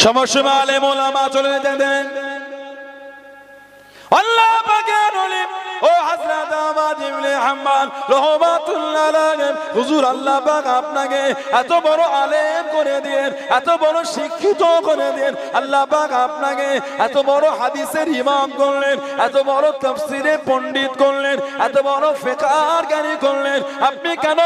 সমস্যা আলেম ওলামা চলে যেতেন। আল্লাহ পাকের ওলি ও হযরত আহমদ ইবনে হাম্বল রাহমাতুল্লাহ আলাইহি, হুজুর আল্লাহ পাক আপনাকে এত বড় আলেম করে দিলেন, এত বড় শিক্ষিত করে দিলেন, আল্লাহ পাক আপনাকে এত বড় হাদিসের ইমাম করলেন, এত বড় তাফসীরের পণ্ডিত করলেন, এত বড় ফিকহের জ্ঞানী করলেন, আপনি কেন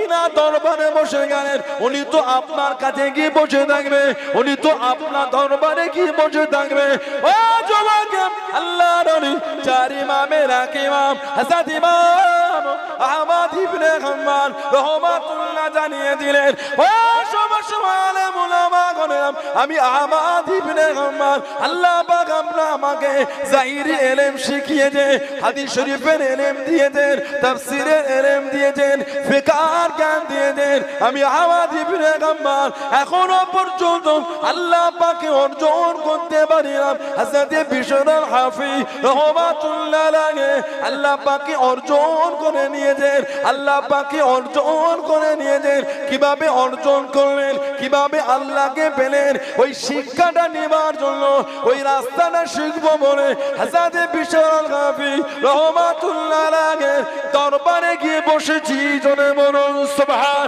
ইনা দরবারে বসে গেলেন? উনি তো আপনার কাছে গিয়ে বসে থাকবে, উনি তো আপনার দরবারে গিয়ে বসে থাকবে। ও যুবক, আল্লাহর ওলি চার ইমামের এক ইমাম হযরত ইমাম আহমদ ইবনে হাম্বল রাহমাতুল্লাহ জানিয়ে দিলেন, ও সমস্ত আলেম উলামা গণেরাম, আমি আহমদ ইবনে হাম্বল, আল্লাহ পাক আমাকে যাহিরি ইলম শিখিয়েছে, হাদিস শরীফের ইলম দিয়েছেন, তাফসীরের ইলম দিয়েছেন, ফিকহের জ্ঞান দিয়েছেন। আমি আহমদ ইবনে হাম্বল এখনো পর্যন্ত আল্লাহ পাকে অর্জন করতে পারিলাম। হযরত বিশর আল হাফি রাহমাতুল্লাহ আলাইহি আল্লাহ পাকে অর্জন করে নিয়েছেন, আল্লাহ পাকে অর্জন করে নিয়েছেন। কিভাবে অর্জন করলেন, কিভাবে আল্লাহকে পেলেন, ওই শিক্ষাটা নেবার জন্য, ওই রাস্তাটা শিখবো বলে হযরত বিশর আল হাফি রাহমাতুল্লাহ আলাইহি দরবারে গিয়ে বসেছি। জোরে বলুন সুবহান,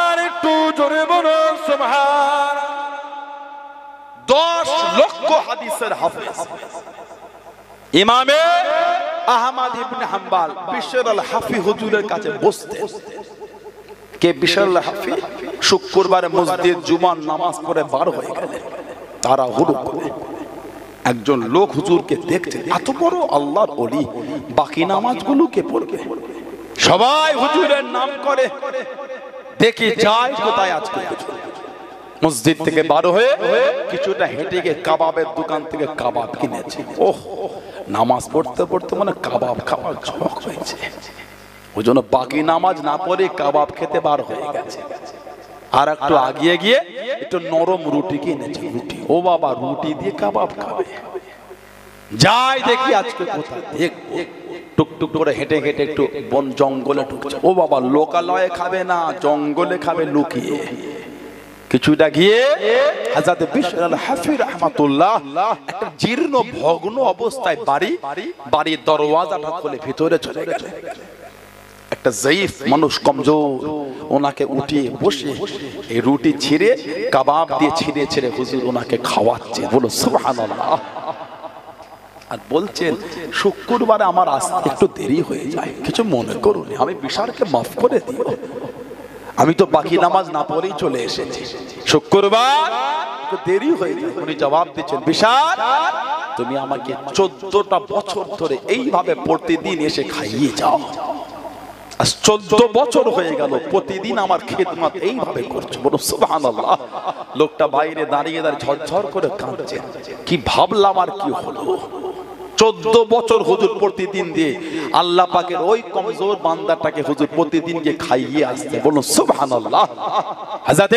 আর একটু জোরে বলুন সুবহান। 10 লক্ষ হাদিসের হাফেজ ইমামে আহমদ ইবনে হাম্বল বিশর আল হাফি হুজুরের কাছে বসতেন। কে বিশর আল হাফি? শুক্রবারে মসজিদ জুমার নামাজ পড়ে বার হয়ে গেলেন, তারা হুড় করে একজন লোক হুজুরকে দেখতে, এত বড় আল্লাহর ওলি, বাকি নামাজগুলো কে পড়বে? সবাই হুজুরের নাম করে, দেখি যায় কোথায় আজকে। মসজিদ থেকে বার হয়ে কিছুটা হেঁটে গিয়ে কাবাবের দোকান থেকে কাবাব কিনেছে। ওহ, নামাজ পড়তে পড়তে মানে কাবাব খাওয়ার শখ হয়েছে, ওই জন্য বাকি নামাজ না পড়ে কাবাব খেতে বার হয়ে গেছে। আর একটু আগিয়ে গিয়ে একটু নরম রুটি কিনেছে, রুটি। ও বাবা, রুটি দিয়ে কাবাব খাবে? যাই দেখি আজকে কোথায়। টুকটুক করে হেঁটে হেঁটে একটু বন জঙ্গলে ঢুকছে। ও বাবা, লোকালয়ে খাবে না, জঙ্গলে খাবে লুকিয়ে। কিছুটা গিয়ে হযরত বিশর আল হাফি রাহমাতুল্লাহ একটা জীর্ণ ভগ্ন অবস্থায় বাড়ির দরওয়াজাটা খুলে ভিতরে চলে গেল। একটা যায়ীফ মানুষ, কমজোর, ওনাকে উঠিয়ে বসে এই রুটি ছিঁড়ে কাবাব দিয়ে ছিঁড়ে ছিঁড়ে হুজুর ওনাকে খাওয়াচ্ছে। বলো সুবহানাল্লাহ। আর বলছেন, শুক্রবারে আমার আসতে একটু দেরি হয়ে যায়, কিছু মনে করুন, আমি বিশারকে মাফ করে দিও, আমি তো বাকি নামাজ না পড়েই চলে এসেছি, শুক্রবার একটু দেরি হয়ে যায়। উনি জবাব দিচ্ছেন, বিশার, তুমি আমাকে 14টা বছর ধরে এইভাবে প্রতিদিন এসে খাইয়ে যাও। 14 বছর হয়ে গেল প্রতিদিন আমার খিদমত এইভাবে করছো। বলো সুবহানাল্লাহ। লোকটা বাইরে দাঁড়িয়ে দাঁড়িয়ে ঝরঝর করে কাঁদছে, কি ভাবলাম আর কি হলো। 14 বছর হুজুর প্রতিদিন দিয়ে আল্লাহ পাকের ওই কমজোর বান্দাটাকে হুজুর প্রতিদিন গিয়ে খাইয়ে আসতে। বলুন সুবহানাল্লাহ। হযরত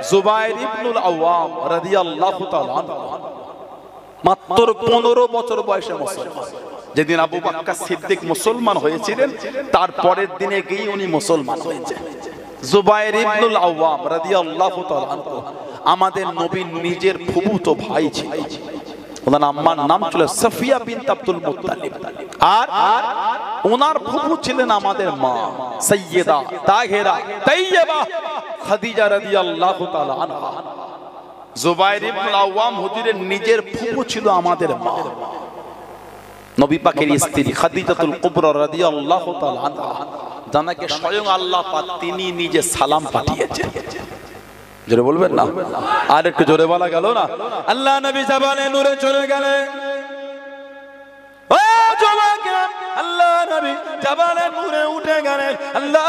জুবাইর ইবনুল আওয়াম রাদিয়াল্লাহু তাআলা মাত্র 15 বছর বয়সে মুসলমান। যেদিন আবু বকর সিদ্দিক মুসলমান হয়েছিলেন, তার পরের দিনে গিয়ে উনি মুসলমান হয়েছে। জুবাইর ইবনুল আওয়াম রাদিয়াল্লাহু তাআলা আমাদের নবীর নিজের ফুফুতো ভাই ছিলেন। ওনার আম্মার নাম ছিল সাফিয়া বিনত আব্দুল মুত্তালিব, আর ওনার ফুফু ছিলেন আমাদের মা সাইয়্যিদা তাহিরা তাইয়্যিবা খাদিজা রাদিয়াল্লাহু তাআলা আনহা। জুবাইর ইবনুল আওয়াম হুজুরের নিজের ফুফু ছিল আমাদের মা, নবী পাকের স্ত্রী খাদিজাতুল কুবরা রাদিয়াল্লাহু তাআলা আনহা, যাকে স্বয়ং আল্লাহ পাক তিনি নিজে সালাম পাঠিয়েছেন। জোরে বলবেন না? আর একটু জোরে বলা গেল না? আল্লাহ নবী জাবালে নূরে চলে গেলেন। ও যুবক, আল্লাহ নবী জাবালে নূরে উঠে গেলেন। আল্লাহ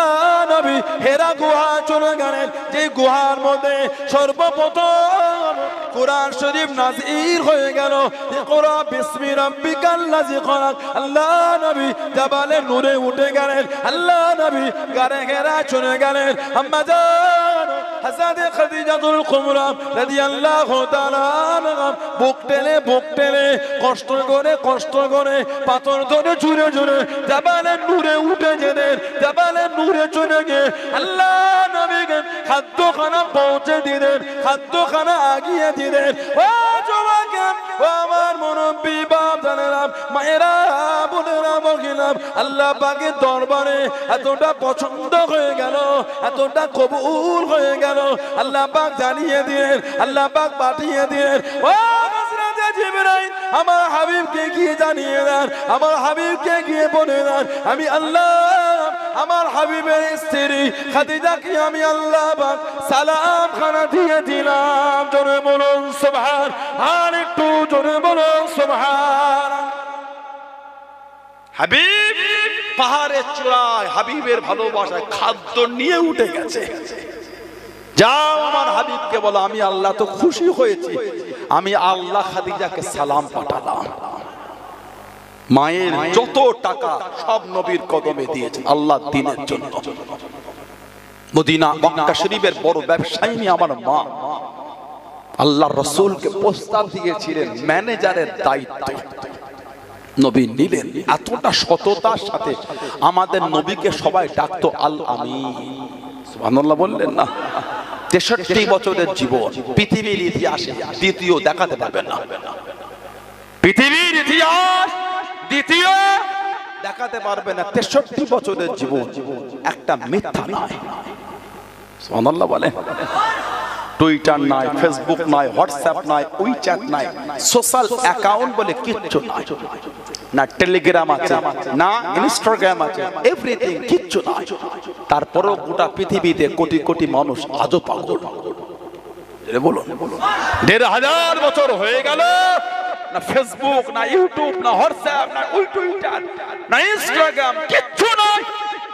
নবী হেরা গুহা চলে গেলেন, যে গুহার মধ্যে সর্বপ্রথম কোরআন শরীফ নাযিল হয়ে গেল। ইকরা বিসমি রাব্বিকাল্লাযী খলাক। আল্লাহ নবী জাবালে নূরে উঠে গেলেন। আল্লাহ নবী গারে হেরা চলে গেলেন। আম্মা জান হযরত খাদিজাতুল কুবরা রাদিয়াল্লাহু তাআলা আনহা বুক টেনে কষ্ট করে পাথর ধরে জুড়ে জাবালে নূরে উঠে যেতেন। জাবালে নূরে চলে গিয়ে আল্লাহ নবীকে খাদ্যখানা পৌঁছে দিলেন, খাদ্যখানা আগিয়ে দিলেন। ও যুবকেরা, ও আমার মুরব্বী বাপ জানেরা, মায়েরা, বোনেরা, বলছিলাম আল্লাহ পাকের দরবারে এতটা পছন্দ হয়ে গেল, এতটা কবুল হয়ে গেল। আল্লাহ পাক জানিয়ে দিলেন, আল্লাহ পাক পাঠিয়ে দিলেন, ও হযরতে জিবরাইল আমার হাবিবকে গিয়ে জানিয়ে দেন, আমার হাবিবকে গিয়ে বলে দেন, আমি আল্লাহ আমার হাবিবের স্ত্রী খাদিজাকে আমি আল্লাহ পাক সালাম খানা দিয়ে দিলাম। জোরে বলুন সুবহান, আর একটু জোরে বলুন সুবহান। হাবিব পাহাড়ের চূড়ায় হাবিবের ভালোবাসায় খাদ্য নিয়ে উঠে গেছে। যাও আমার হাবিবকে বলো আমি আল্লাহ তো খুশি হয়েছি, আমি আল্লাহ খাদিজাকে সালাম পাঠালাম। মায়ের যত টাকা সব নবীর কদমে দিয়েছে আল্লাহ দ্বীনের জন্য। মদিনা মক্কা শরীফের বড় ব্যবসায়ী আমার মা আল্লাহর রাসূলকে প্রস্তাব দিয়েছিলেন ম্যানেজারের দায়িত্ব, নবী নিলেন। এতটা সততার সাথে আমাদের নবীকে সবাই ডাকতো আল আমিন। সুবহানাল্লাহ বললেন না? 63 বছরের জীবন পৃথিবীর ইতিহাসে দ্বিতীয় দেখাতে পারবেন না। পৃথিবীর ইতিহাস দ্বিতীয় দেখাতে পারবে না। 63 বছরের জীবন একটা মিথ্যা নয়। সুবহানাল্লাহ বলেন। টুইটার নাই, ফেসবুক নাই, হোয়াটসঅ্যাপ নাই, উইচ্যাট নাই, সোশ্যাল অ্যাকাউন্ট বলে কিচ্ছু নাই, না টেলিগ্রাম আছে, না ইনস্টাগ্রাম আছে, এভরিথিং কিচ্ছু নাই। তারপরেও গোটা পৃথিবীতে কোটি কোটি মানুষ আজও পাগল। বলুন 1500 বছর হয়ে গেল, না ফেসবুক, না ইউটিউব, না হোয়াটসঅ্যাপ, না টুইটার, না ইনস্টাগ্রাম, কিচ্ছু নাই।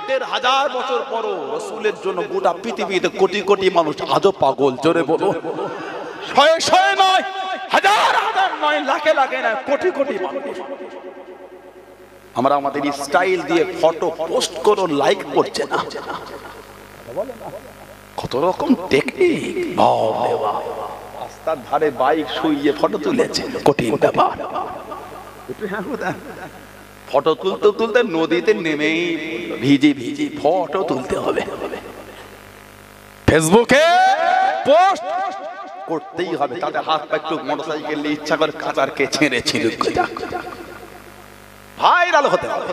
1500 বছর পরও রাসূলের জন্য গোটা পৃথিবীতে কোটি কোটি মানুষ আজও পাগল। জোরে বলো, শয়ে শয়ে নয়, হাজার হাজার নয়, লাখে লাখে নয়, কোটি কোটি মানুষ। আমরা আমাদের স্টাইল দিয়ে ফটো পোস্ট করো, লাইক করছে না। কত রকম টেকনিক, রাস্তার ধারে বাইক শুইয়ে ফটো তুলেছে, কঠিন ব্যাপার। ফটো তুলতে তুলতে নদীতে নেমেই ভিজি ভিজি ফটো তুলতে হবে, ফেসবুকে পোস্ট করতেই হবে। তাদের হাত পা একটু মোটরসাইকেল নিয়ে ইচ্ছা করে কাচারকে ছেড়ে ছিল ভাইরাল হতে হবে।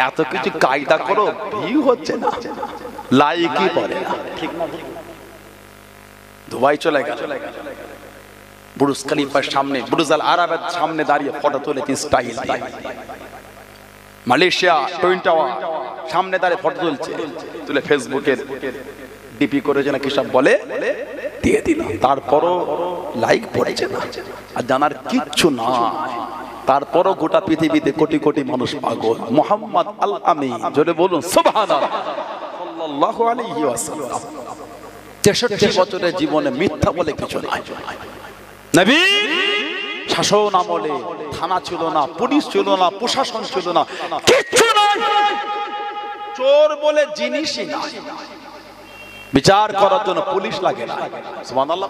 এত কিছু কায়দা করো, ভিউ হচ্ছে না, লাইকই পড়ে না, ঠিক না? দুবাই চলে গেল, বুরুজ খলিফার সামনে, বুরুজ আল আরাবের সামনে দাঁড়িয়ে ফটো তুলেছি স্টাইল দিয়ে। মালয়েশিয়া টুইন টাওয়ার সামনে দাঁড়িয়ে ফটো তুলছে, তুলে ফেসবুকের ডিপি করেছে না কি সব বলে দিয়ে দিল। তারপরও লাইক পড়েছে না, আর জানার কিচ্ছু না। তারপরও গোটা পৃথিবীতে কোটি কোটি মানুষ পাগল। মুহাম্মদ আল আমিন, জোরে বলুন সুবহানাল্লাহ সাল্লাল্লাহু আলাইহি ওয়াসাল্লাম। 63 বছরের জীবনে মিথ্যা বলে কিছু নাই। নবী শাসন আমলে থানা ছিল না, পুলিশ ছিল না, প্রশাসন ছিল না, কিচ্ছু নাই। চোর বলে জিনিসই নাই, বিচার করার জন্য পুলিশ লাগে না। সুবহানাল্লাহ।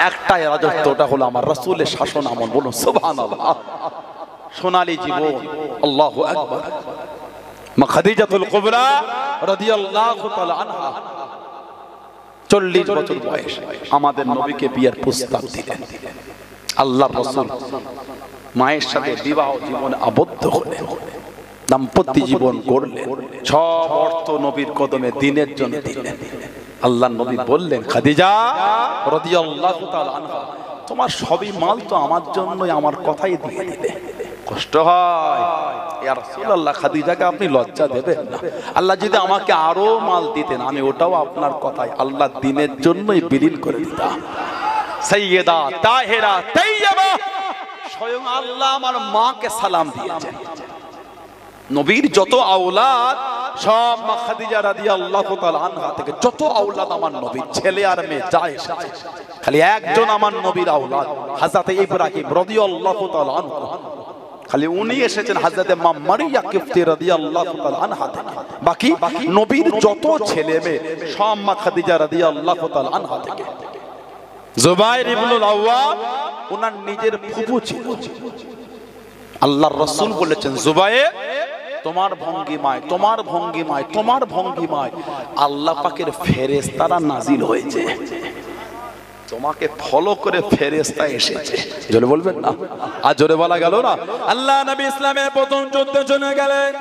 একটাই রাজত্ব, ওটা হলো আমার রাসূলের শাসন আমল। বলুন সুবহানাল্লাহ। সোনালী জীবন, আল্লাহু আকবার। মা খাদিজাতুল কুবরা রাদিয়াল্লাহু তাআলা আনহা 40 বছর বয়স আমাদের নবীকে বিয়ের প্রস্তাব দিলেন। আল্লাহর রাসূল মায়ের সাথে বিবাহ জীবনে আবদ্ধ হলেন, দাম্পত্য জীবন গড়লেন। সব অর্থ নবীর কদমে দ্বীনের জন্য দিলেন। আল্লাহর নবী বললেন, খাদিজা রাদিয়াল্লাহু তাআলা আনহা, তোমার সবই মাল তো আমার জন্যই, আমার কথাই দিয়ে দিলে। কষ্ট হয় ইয়া রাসূলুল্লাহ, খাদিজাকে আপনি লজ্জা দেবেন না। আল্লাহ যদি আমাকে আরো মাল দিতেন, আমি ওটাও আপনার কথাই আল্লাহ দ্বীনের জন্যই বিলীন করে দিতাম। সাইয়্যিদা তাহেরা তাইয়্যিবা, স্বয়ং আল্লাহ আমার মাকে সালাম দিয়েছেন। নবীর যত আওলাদ সব মা খাদিজা রাদিয়াল্লাহু তাআলা আনহা থেকে যত আওলাদ আমার নবীর, ছেলে আর মেয়ে যা এসেছে, খালি একজন আমার নবীর আওলাদ হযরত ইব্রাহিম রাদিয়াল্লাহু তাআলা আনহু, খালি উনি এসেছেন হযরত মা মারিয়া কিফতি রাদিয়াল্লাহু তাআলা আনহা থেকে। বাকি নবীর যত ছেলে মেয়ে সব মা খাদিজা রাদিয়াল্লাহু তাআলা আনহা থেকে। জুবাইর ইবনুল আওয়াম ওনার নিজের ফুফু ছিল। আল্লাহর রাসূল বলেছেন, জুবাইর তোমার ভঙ্গিমায় তোমার ভঙ্গিমায় তোমার ভঙ্গিমায় আল্লাহ পাকের ফেরেশতারা নাজিল হয়েছে, তোমাকে ফলো করে ফেরেশতা এসেছে। জোরে বলবেন না, আর জোরে বলা গেল না। আল্লাহ নবী ইসলামের প্রথম যুদ্ধে চলে গেলেন।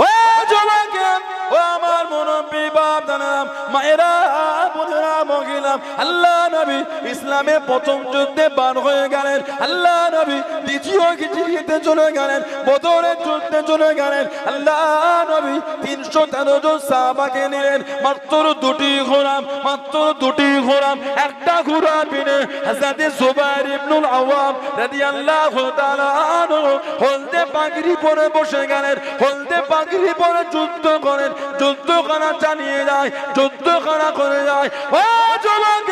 ও জওয়ানকে, ও আমার মুরব্বি বাপ দাদা মায়েরা বোনেরা মহিলা, আল্লাহ নবী ইসলামের প্রথম যুদ্ধে বার হয়ে গেলেন। আল্লাহ নবী দ্বিতীয় হিজরিতে চলে গেলেন, বদরের যুদ্ধে চলে গেলেন। আল্লাহ নবী 313 জন সাহাবাকে নিলেন। মাত্র দুটি ঘোড়া, মাত্র দুটি ঘোড়া, একটা ঘোড়া পিনে হযরত জুবাইর ইবনুল আওয়াম রাদিয়াল্লাহু তাআলা আনহু হলদে পাগড়ি পরে বসে গেলেন। হলদে পাগড়ি পরে যুদ্ধ করেন, যুদ্ধখানা চালিয়ে যায়, যুদ্ধখানা করে যায়। ও জওয়ান,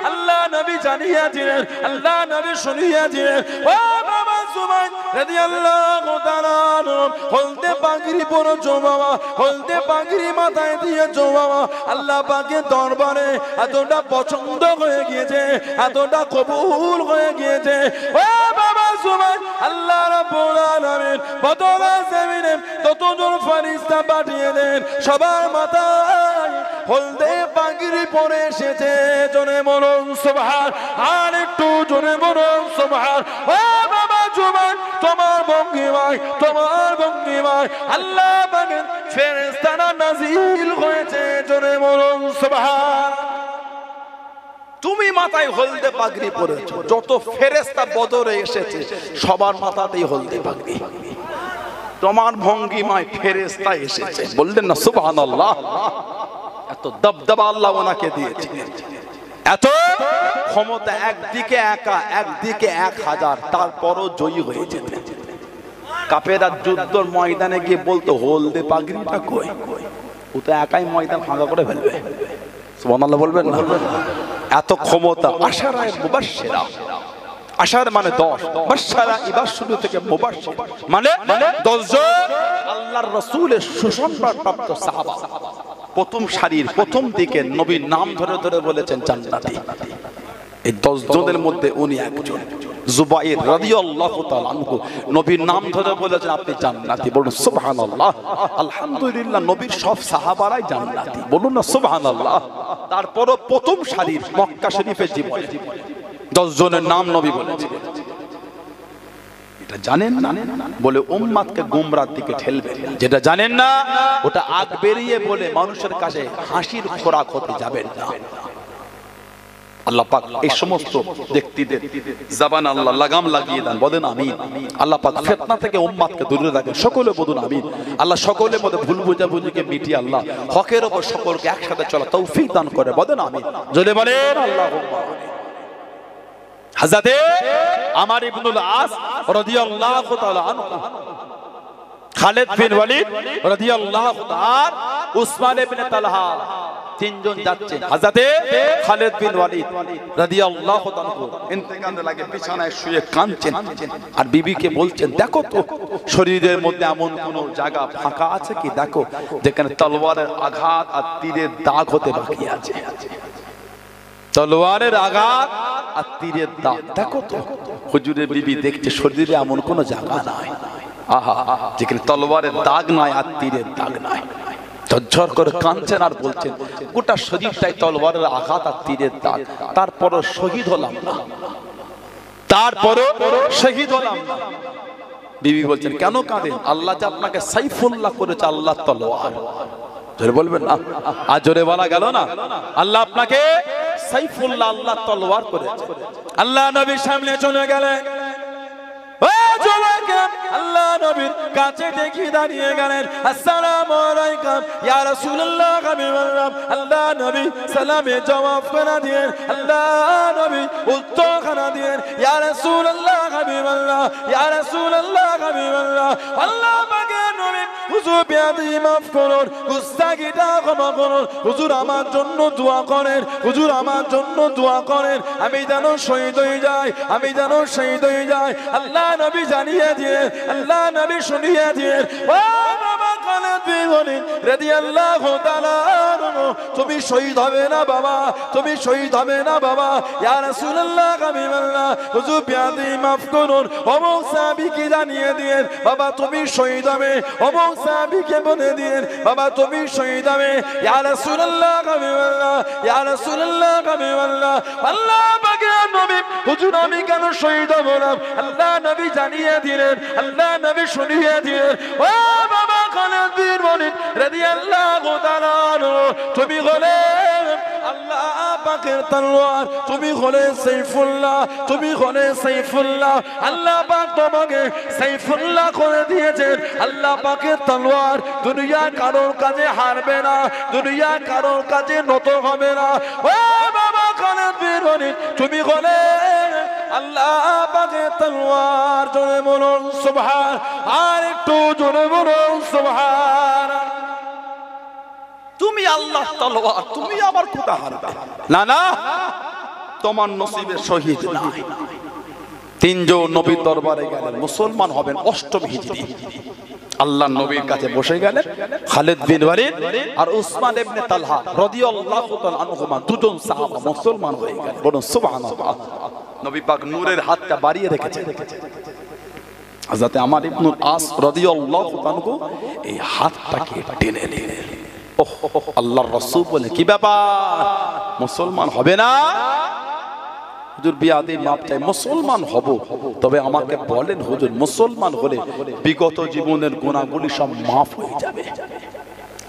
আল্লাহ নবী জানিয়েছিলেন, আল্লাহ নবী শুনিয়েছিলেন, ও বাবা জুবাইর রাদিয়াল্লাহু তাআলা আনহু হলদে পাগড়ি পরে বাবা, হলদে পাগড়ি মাথায় দিয়ে বাবা আল্লাহ পাকের দরবারে এতটা পছন্দ হয়ে গিয়েছে, এতটা কবুল হয়ে গিয়েছে। ও বাবা জুবাইর, আল্লাহ রাব্বুল আলামিন বদরের জমিনে ততজন ফেরেশতা পাঠিয়ে দেন, সবার মাথায় হলদে পাগড়ি পরে এসেছে। জোরে বলুন সুবহান, আর একটু জোরে বলুন সুবহান। ও বাবা জুবাইর, তোমার ভঙ্গিমায় তোমার ভঙ্গিমায় আল্লাহ পাকের ফেরেশতারা নাজিল হয়েছে। জোরে বলুন সুবহান। তুমি মাথায় হলদে পাগড়ি পরেছো, যত ফেরেশতা বদরে এসেছে সবার মাথাতেই হলদে পাগড়ি। তোমার ভঙ্গিমায় ফেরেশতা এসেছে, বললেন না সুবহানাল্লাহ। এত দবদবা আল্লাহ ওনাকে দিয়েছিলেন, এত ক্ষমতা, একদিকে একা একদিকে 1000, তারপরও জয়ী হয়ে যেতেন। কাফেররা যুদ্ধের ময়দানে গিয়ে বলতো হলদে পাগড়িটা কই, ও তো একাই ময়দান ফাঁকা করে ফেলবে। সুবহানাল্লাহ বলবেন না, এত ক্ষমতা। আশারায়ে মুবাশশিরা, আশার মানে 10, বাশশারা এবার শুরু থেকে মুবাশশির মানে 10 জন আল্লাহর রাসূলের সুসংবাদপ্রাপ্ত সাহাবা। প্রথম সারির প্রথম দিকে নবীর নাম ধরে ধরে বলেছেন জান্নাতি। এই 10 জনের মধ্যে উনি একজন, জুবাইর রাদিয়াল্লাহু তাআলা আনহু। নবীর নাম ধরে বলেছেন আপনি জান্নাতি, বলুন সুবহানাল্লাহ। আলহামদুলিল্লাহ, নবীর সব সাহাবারাই জান্নাতি, বলুন না সুবহানাল্লাহ। তারপরও প্রথম সারির মক্কা শরীফের জীবনে 10 জনের নাম নবী বলেছেন। এটা জানেন না বলে উম্মাতকে গোমরার দিকে ঠেলবে, যেটা জানেন না ওটা আগ বেরিয়ে বলে মানুষের কাছে হাসির খোরাক হতে যাবেন না। আল্লাহ পাক এই সমস্ত ব্যক্তিদের জবান আল্লাহ লাগাম লাগিয়ে দেন, বলেন আমিন। আল্লাহ পাক ফিতনা থেকে উম্মাতকে দূরে রাখেন, সকলে বলুন আমিন। আল্লাহ সকলের মধ্যে ভুল বোঝাবুঝিকে মিটিয়ে আল্লাহ হকের উপর সকলকে একসাথে চলা তৌফিক দান করে, বলেন আমিন। জোরে বলেন আল্লাহুম্মা আমিন। হযরতে আমর ইবনুল আস রাদিয়াল্লাহু তাআলা আনহু, খালিদ বিন ওয়ালিদ রাদিয়াল্লাহু তাআলা, উসমান ইবনে তালহা, তিনজন যাচ্ছে। হযরতে খালিদ বিন ওয়ালিদ রাদিয়াল্লাহু তাআলা ইন্তেকালে লাগে বিছানায় শুয়ে কাঁদছেন, আর বিবিকে বলছেন দেখো তো শরীরের মধ্যে এমন কোন জায়গা ফাঁকা আছে কি, দেখো যেখানে তলোয়ারের আঘাত আর তীরের দাগ হতে বাকি আছে। তলোয়ারের আঘাত আর তীরের দাগ দেখো তো। হুজুরের বিবি দেখছে শরীরে এমন কোন জায়গা নাই, আহা, যেখানে তলোয়ারের দাগ নাই আর তীরের দাগ নাই। ঝরঝর করে কাঁদছেন আর বলছেন গোটা শরীরটাই তলোয়ারের আঘাত আর তীরের দাগ, তারপরও শহীদ হলাম না, তারপরও শহীদ হলাম না। বিবি বলছেন কেন কাঁদেন? আল্লাহ যে আপনাকে সাইফুল্লাহ করেছে, আল্লাহ তলোয়ার। জোরে বলবেন না, আর জোরে বলা গেল না। আল্লাহ আপনাকে সাইফুল্লাহ, আল্লাহ তলোয়ার করেছে। আল্লাহ নবীর সামনে চলে গেলেন। ও জওয়ান, আল্লাহ নবীর কাছে দেখি দাঁড়িয়ে গেলেন। আসসালামু আলাইকুম ইয়া রাসূলুল্লাহ, হাবিবাল্লাহ। আল্লাহ নবী সালামে জবাব করে দিলেন, আল্লাহ নবী উত্তর করে দিলেন, ইয়া রাসূলুল্লাহ, হাবিবাল্লাহ, ইয়া রাসূলুল্লাহ, হাবিবাল্লাহ। আল্লাহ পাকের নবী হুজুর বিয়াদি মাফ করুন, গুস্তাখিটা ক্ষমা করুন, হুজুর আমার জন্য দোয়া করেন, হুজুর আমার জন্য দোয়া করেন, আমি যেন শহীদ হয়ে যাই, আমি যেন শহীদ হয়ে যাই। আল্লাহ নবী জানিয়ে দিয়ে, আল্লাহ নবী শুনিয়ে দিয়ে, ও বাবা খালিদ বীর ওয়ালিদ রাদিয়াল্লাহু তাআলা তুমি শহীদ হবে না বাবা, তুমি শহীদ হবে না বাবা। ইয়া রাসূলুল্লাহ হাবিবাল্লাহ হুজুর বিয়াদি মাফ করুন, অমুক সাহাবীকে জানিয়ে দিয়েন বাবা তুমি শহীদ হবে, অমুক সাহাবীকে বলে দিয়েন বাবা তুমি শহীদ হবে। ইয়া রাসূলুল্লাহ হাবিবাল্লাহ, ইয়া রাসূলুল্লাহ হাবিবাল্লাহ, আল্লাহ পাকের নবী হুজুর আমি কেন শহীদ হব না? আল্লাহ নবী জানিয়ে দিলেন, আল্লাহ নবী শুনিয়ে দিলেন, ও বাবা খালিদ বিন ওয়ালিদ রাদিয়াল্লাহু তাআলা তুমি হলে আল্লাহ পাকের তলোয়ার, তুমি হলে সাইফুল্লাহ, তুমি হলে সাইফুল্লাহ। আল্লাহ পাক তোমাকে সাইফুল্লাহ করে দিয়েছেন। আল্লাহ পাকের তলোয়ার দুনিয়া কারোর কাছে হারবে না, দুনিয়া কারোর কাছে নত হবে না। ও বাবা খালিদ বিন ওয়ালিদ তুমি হলে আল্লাহ পাকের তলোয়ার। জোরে বলুন সুবহান, আর একটু জোরে বলুন সুবহান। তুমি আল্লাহ তলোয়ার, তুমি আবার কোথা হারবে? না না, তোমার নসিবে শহীদ নাই। তিনজন নবীর দরবারে গেলেন, মুসলমান হবেন ৮ম হিজরি। আল্লাহ নবীর কাছে বসে গেলেন খালিদ বিন ওয়ালিদ আর উসমান ইবনে তালহা রাদিয়াল্লাহু তাআলা আনহুমা, দুজন সাহাবা মুসলমান হয়ে গেলেন। বলুন সুবহানাল্লাহ। নবী পাক নূরের হাতটা বাড়িয়ে রেখেছেন। হযরত আমর ইবনে আস রাদিয়াল্লাহু তাআলা এই হাতটাকে টেনে নিলেন। আল্লাহর রাসূল বলে কি ব্যাপার, মুসলমান হবে না? হুজুর বিয়াদি মাপ চাই, মুসলমান হব, তবে আমাকে বলেন হুজুর মুসলমান হলে বিগত জীবনের গুনাহগুলি সব মাফ হয়ে যাবে?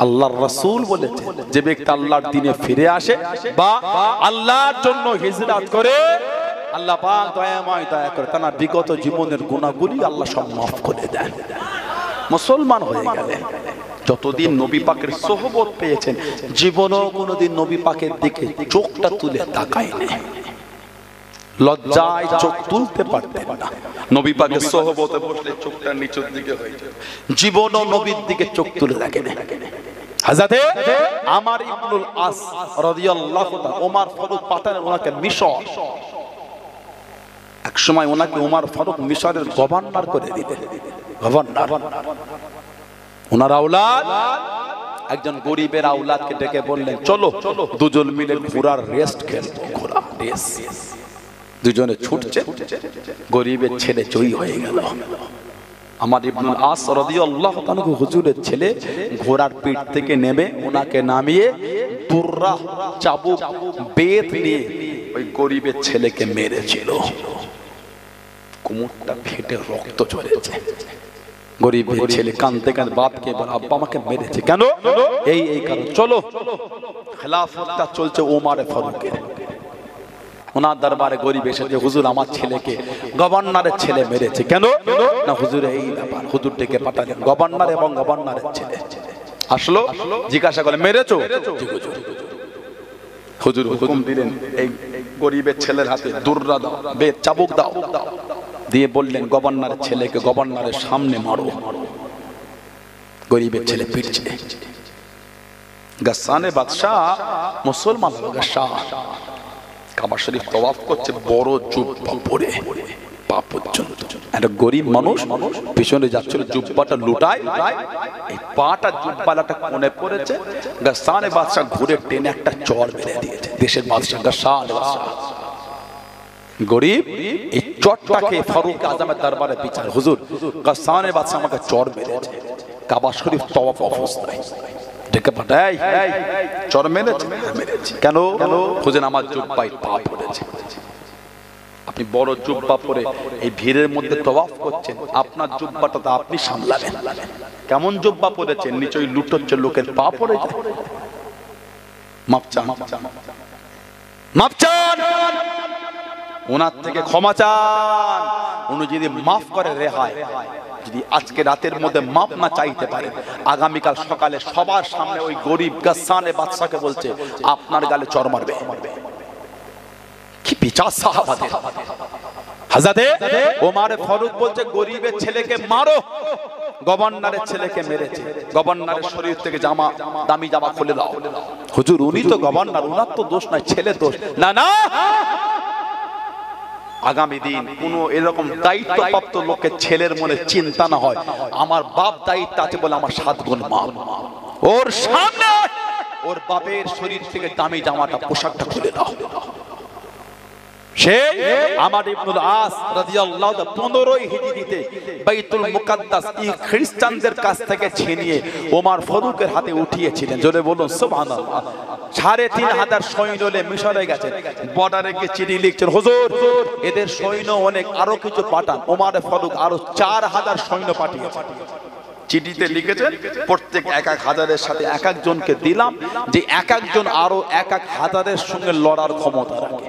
আল্লাহর রাসূল বলেছে যে ব্যক্তি আল্লাহর দ্বীনে ফিরে আসে বা আল্লাহর জন্য হিজরত করে আল্লাহ পাক দয়াময় দয়া করে তার বিগত জীবনের গুনাহগুলি আল্লাহ সব মাফ করে দেন। মুসলমান হয়ে গেলেন। যতদিন নবী পাকের সোহবত পেয়েছেন জীবনেও কোনোদিন নবী পাকের দিকে চোখটা তুলে তাকায়নি, লজ্জায় চোখ তুলতে পারতেন না। নবী পাকের সোহবতে বসলে চোখটা নিচের দিকে হয়ে যায়, জীবনও নবীর দিকে চোখ তুলে দেখেন। হযরতে আমর ইবনে আস রাদিয়াল্লাহু তাআলা ওমর ফারুক পাঠালেন ওনাকে মিশর। এক সময় ওনাকে ওমর ফারুক মিশরের গভর্নর করে দিলেন। গভর্নর ওনার আওলাদ একজন গরিবের আওলাদকে ডেকে বললেন চলো দুজন মিলে ঘোড়ার রেস্ট খেলবো। ঘোড়া রেস, দুজনে ছুটছে, গরিবের ছেলে জয়ী হয়ে গেল। আমর ইবনে আস রাদিয়াল্লাহু তাআলা হুজুরের ছেলে ঘোড়ার পিঠ থেকে নেমে ওনাকে নামিয়ে দুররা চাবুক বেত নিয়ে ওই গরিবের ছেলেকে মেরেছিল। কোমরটা ফেটে রক্ত ঝরেছে। গরিবের ছেলে কাঁদতে কাঁদতে বাপকে বলে আব্বা আমাকে মেরেছে কেন? এই কারণ। চলো, খেলাফতটা চলছে ওমর ফারুকের। ওনার দরবারে গরিব এসেছে, হুজুর আমার ছেলেকে গভর্নরের ছেলে মেরেছে কেন? না হুজুর এই ব্যাপার। হুজুর ডেকে পাঠালেন গভর্নর এবং গভর্নরের ছেলে আসলো, জিজ্ঞাসা করে মেরেছো? হুজুর হুকুম দিলেন এই গরিবের ছেলের হাতে দুররা দাও, বেত চাবুক দাও, দিয়ে বললেন গভর্নরের ছেলেকে গভর্নরের সামনে মারো। গরিবের ছেলে পিটছে। গাসানে বাদশাহ মুসলমান বাদশাহ কাবা শরীফ তওয়াফ করছে, বড় জুব্বা পরে পা পর্যন্ত। একটা গরিব মানুষ পিছনে যাচ্ছিল, জুব্বাটা লুটায়, এই পাটা জুব্বালাটা কোণে পড়েছে। গাসানে বাদশাহ ঘুরে টেনে একটা চড় মেরে দিয়েছে। দেশের বাদশাহ গাসানে বাদশাহ গরিব এই চটটাকে ফারুক আজমের দরবারে বিচার, হুজুর গাসানে বাদশাহ আমাকে চড় মেরেছে কাবা শরীফ তওয়াফ অবস্থায়। ডেকে পাঠাই চড় মেরেছে? কেন? হুজুর আমার জুব্বায় পা পড়েছে। আপনি বড় জুব্বা পরে এই ভিড়ের মধ্যে তওয়াফ করছেন, আপনার জুব্বাটা তো আপনি সামলাবেন। কেমন জুব্বা পরেছেন? নিচে ওই লুটোচ্ছে লোকের পা পড়ে যায়। মাপ চান, মাপ চান, ওনার থেকে ক্ষমা চান। উনি যদি মাফ করে রেহাই, যদি আজকে রাতের মধ্যে মাপ না চাইতে পারে, আগামীকাল সকালে সবার সামনে ওই গরিব গাসানে বাদশাকে বলছে আপনার গালে চড় মারবে। কি বিচার সাহাবাদের! হযরতে ওমর ফারুক বলছে গরিবের ছেলেকে মারো, গভর্নরের ছেলেকে মেরেছে, গভর্নরের শরীর থেকে জামা, দামি জামা খুলে দাও। হুজুর উনি তো গভর্নর, উনার তো দোষ নাই, ছেলে দোষ। না না, আগামী দিন কোন এরকম দায়িত্বপ্রাপ্ত লোকের ছেলের মনে চিন্তা না হয় আমার বাপ দায়িত্ব আছে বলে আমার 7 গুণ মা ওর সামনে ওর বাপের শরীর থেকে দামি জামাটা পোশাকটা খুলে দাও। সেই আমর ইবনুল আস রাদিয়াল্লাহু তাআলা 15 হিজরিতে বাইতুল মুকাদ্দাস খ্রিস্টানদের কাছ থেকে ছিনিয়ে ওমর ফারুকের হাতে উঠিয়েছিলেন। জোরে বলুন সুবহানাল্লাহ। 3500 সৈন্য নিয়ে মিশরে গেছেন, বর্ডারে গিয়ে চিঠি লিখছেন, হুজুর এদের সৈন্য অনেক, আরো কিছু পাঠান। ওমর ফারুক আরো 4000 সৈন্য পাঠিয়েছেন। চিঠিতে লিখেছেন প্রত্যেক 1000-এর সাথে এক একজনকে দিলাম যে এক একজন আরো 1000-এর সঙ্গে লড়ার ক্ষমতা রাখে।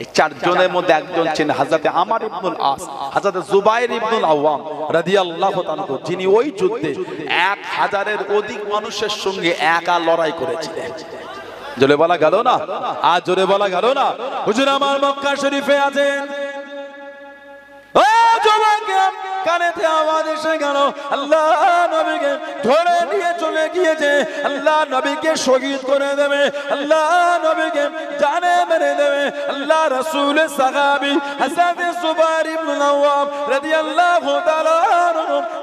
এই 4 জনের মধ্যে একজন ছিলেন হযরতে আমর ইবনুল আস, হযরতে জুবাইর ইবনুল আওয়াম রাদিয়াল্লাহু তাআলা, যিনি ওই যুদ্ধে 1000-এর অধিক মানুষের সঙ্গে একা লড়াই করেছিলেন। জোরে বলা গেল না? আর জোরে বলা গেল না? হুজুর আমার মক্কা শরীফে আছেন, ও জওয়ানকে কানেতে আওয়াজ এসে গেল, আল্লাহ নবীকে ধরে নিয়ে চলে গিয়েছে, আল্লাহ নবীকে শহীদ করে দেবে, আল্লাহ নবীকে জানে মেরে দেবে। আল্লাহ রাসূলের সাহাবী হযরত জুবাইর ইবনুল আওয়াম রাদিয়াল্লাহু তাআলা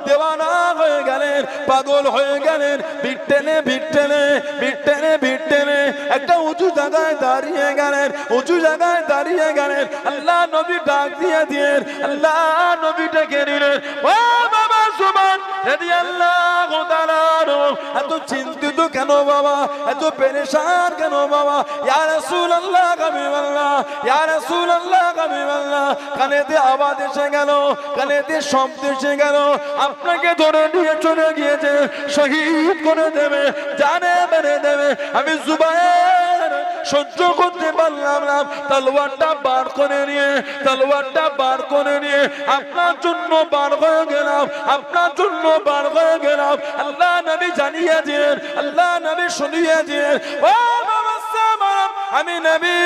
দেওয়ানা হয়ে গেলেন, পাগল হয়ে গেলেন। বিট্টেনে বিট্টেনে বিট্টেনে বিট্টেনে একটা উঁচু জায়গায় দাঁড়িয়ে গেলেন, উঁচু জায়গায় দাঁড়িয়ে গেলেন। আল্লাহ নবী ডাক দিয়ে দিলেন, আল্লাহ নবী ডেকে নিলেন, ও বাবা সুবহান রাদিয়াল্লাহু তাআলা, এত চিন্তিত কেন বাবা, এত পেরেশান কেন বাবা? ইয়া রাসূলুল্লাহ হাবিবাল্লাহ, ইয়া রাসূলুল্লাহ হাবিবাল্লাহ, কানেতে আওয়াজ এসে গেল, কানেতে শব্দ এসে গেল, আপনাকে ধরে নিয়ে চলে গিয়েছে, শহীদ করে দেবে, জানে মেরে দেবে। আমি জুবাইর সহ্য করতে পারলাম না, তলোয়ারটা বার করে নিয়ে, তলোয়ারটা বার করে নিয়ে আপনার জন্য বার হয়ে গেলাম, আপনার জন্য বার হয়ে গেলাম। আল্লাহ নবী জানিয়ে দিলেন, আল্লাহ নবী শুনিয়ে দিলেন, ও বাবা সালাম, আমি নবী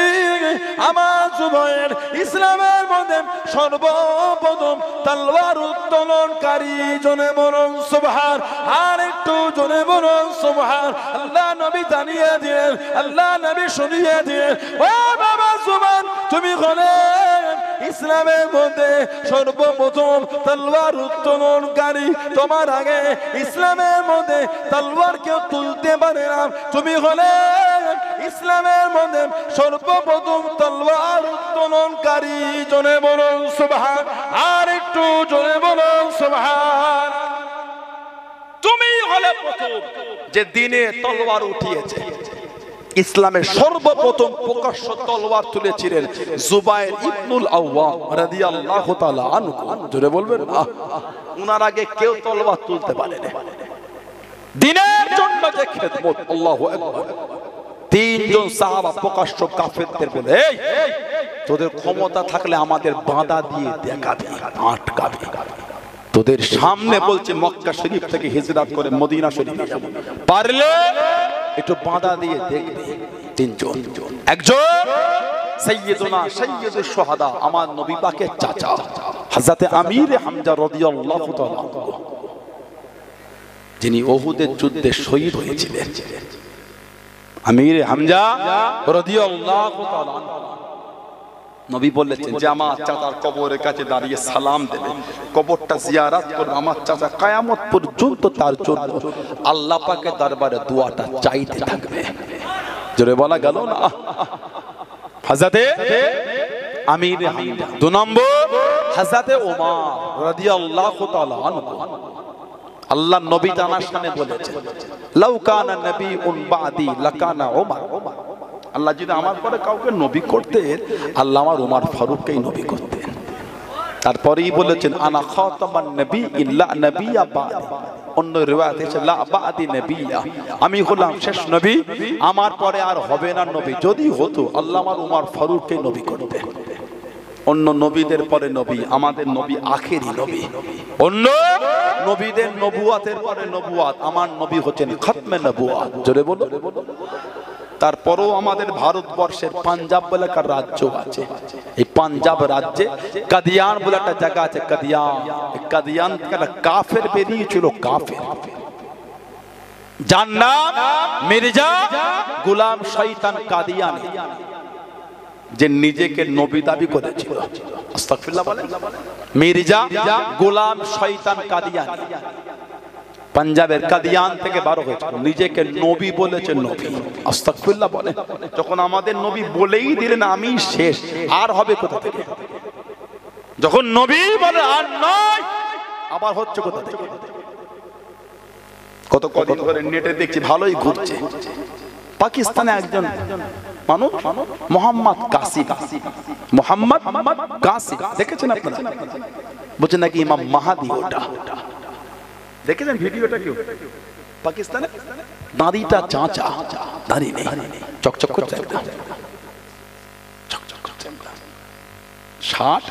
আমার জুবাইর ইসলামের মধ্যে সর্বপ্রথম তলোয়ার উত্তোলনকারী। জনে বলুন সুবহান, আর একটু জনে বলুন সুবহান। আল্লাহ নবী জানিয়ে দিলেন, আল্লাহ নবী শুনিয়ে দিলেন, ও বাবা জুবাইর তুমি হলে ইসলামের মধ্যে সর্বপ্রথম তলোয়ার উত্তোলনকারী। তোমার আগে ইসলামের মধ্যে তলোয়ার কেউ তুলতে পারে না, তুমি হলে ইসলামের মধ্যে সর্বপ্রথম তলোয়ার উত্তোলনকারী। জনে বলুন সুবহান, আর একটু জনে বলুন সুবহান। তুমি হলে প্রথম যে দিনে তলোয়ার উঠিয়েছে। ইসলামের সর্বপ্রথম প্রকাশ্য তলোয়ার তুলেছিলেন জুবাইর ইবনুল আওয়াম রাদিয়াল্লাহু তাআলা আনহু। জোরে বলবেন না? উনার আগে কেউ তলোয়ার তুলতে পারে না। দ্বীনের জন্য যে খেদমত, আল্লাহু আকবার। 3 জন সাহাবা প্রকাশ্য কাফেরদের বলে, এই তোদের ক্ষমতা থাকলে আমাদের বাঁধা দিয়ে দেখাবি, আটকাবি। তোদের সামনে বলছে মক্কা শরীফ থেকে হিজরত করে মদিনা শরীফে যাব, পারলে একটু বাঁধা দিয়ে দেখবে। 3 জন, একজন সাইয়্যিদুনা সাইয়্যিদুশ শুহাদা আমার নবী পাকের চাচা হযরত আমির হামজা রাদিয়াল্লাহু তাআলা, যিনি উহুদের যুদ্ধে শহীদ হয়েছিলেন। আমির হামজা রাদিয়াল্লাহু তাআলা নবী বলেছেন যে আমার চাচার কবরের কাছে দাঁড়িয়ে সালাম দেবে, কবরটা জিয়ারত করবে, আমার চাচা কিয়ামত পর্যন্ত তার জন্য আল্লাহ পাকের দরবারে দোয়াটা চাইতে থাকবে। জোরে বলা গেল না? হযরতে আমির হামজা। 2 নম্বর হযরতে ওমর রাদিয়াল্লাহু তাআলা আনহু। আল্লাহ নবী জানার সামনে বলেছেন, লাউ কানা নবিয়ুন বাদি লাকানা ওমর। আল্লাহ যদি আমার পরে কাউকে নবী করতেন, আল্লাহ আমার ওমর ফারুককেই নবী করতেন। তারপরেই বলেছেন আনা খাতামান নবিয়্যিন লা নবিয়্যা বাদি। অন্য রিওয়ায়াতে আছে লা বাদি নবিয়্যা, আমি হলাম শেষ নবী, আমার পরে আর হবে না নবী। যদি হতো আল্লাহ আমার ওমর ফারুককেই নবী করতেন। অন্য নবীদের পরে নবী, আমাদের নবী আখেরি নবী। অন্য নবীদের নবুয়াতের পরে নবুয়াত, আমার নবী হচ্ছেন খতমে নবুয়াত। জোরে বলো। তারপরেও আমাদের ভারতবর্ষের পাঞ্জাব বলে একটা রাজ্য আছে, এই পাঞ্জাব রাজ্যে কাদিয়ান বলে একটা জায়গা আছে। কাদিয়ান কাফের বেরিয়েছিল, কাফের, যার নাম মির্জা গোলাম শয়তান কাদিয়ানি। যে নিজেকে নবী দাবি করেছিল। আস্তাগফিরুল্লাহ বলেন। মির্জা গোলাম শয়তান কাদিয়ানী, পাঞ্জাবের কাদিয়ান থেকে বারো হয়েছিল, নিজেকে নবী বলেছে নবী। আস্তাগফিরুল্লাহ বলেন। যখন আমাদের নবী বলেই দিলেন আমি শেষ, আর হবে কোথা থেকে? যখন নবী বলে আর নয়, আবার হচ্ছে কোথা থেকে? কত কদিন ধরে নেটে দেখছি ভালোই ঘুরছে, পাকিস্তানে একজন মানুষ মোহাম্মদ কাসিম, মোহাম্মদ কাসিম দেখেছেন আপনারা? বলছেন নাকি ইমাম মাহাদি ওটা। দেখেছেন ভিডিওটা? কেউ পাকিস্তানে দাড়িটা চাঁচা, দাড়ি নেই, চকচক করছে, চকচক করছে, শার্ট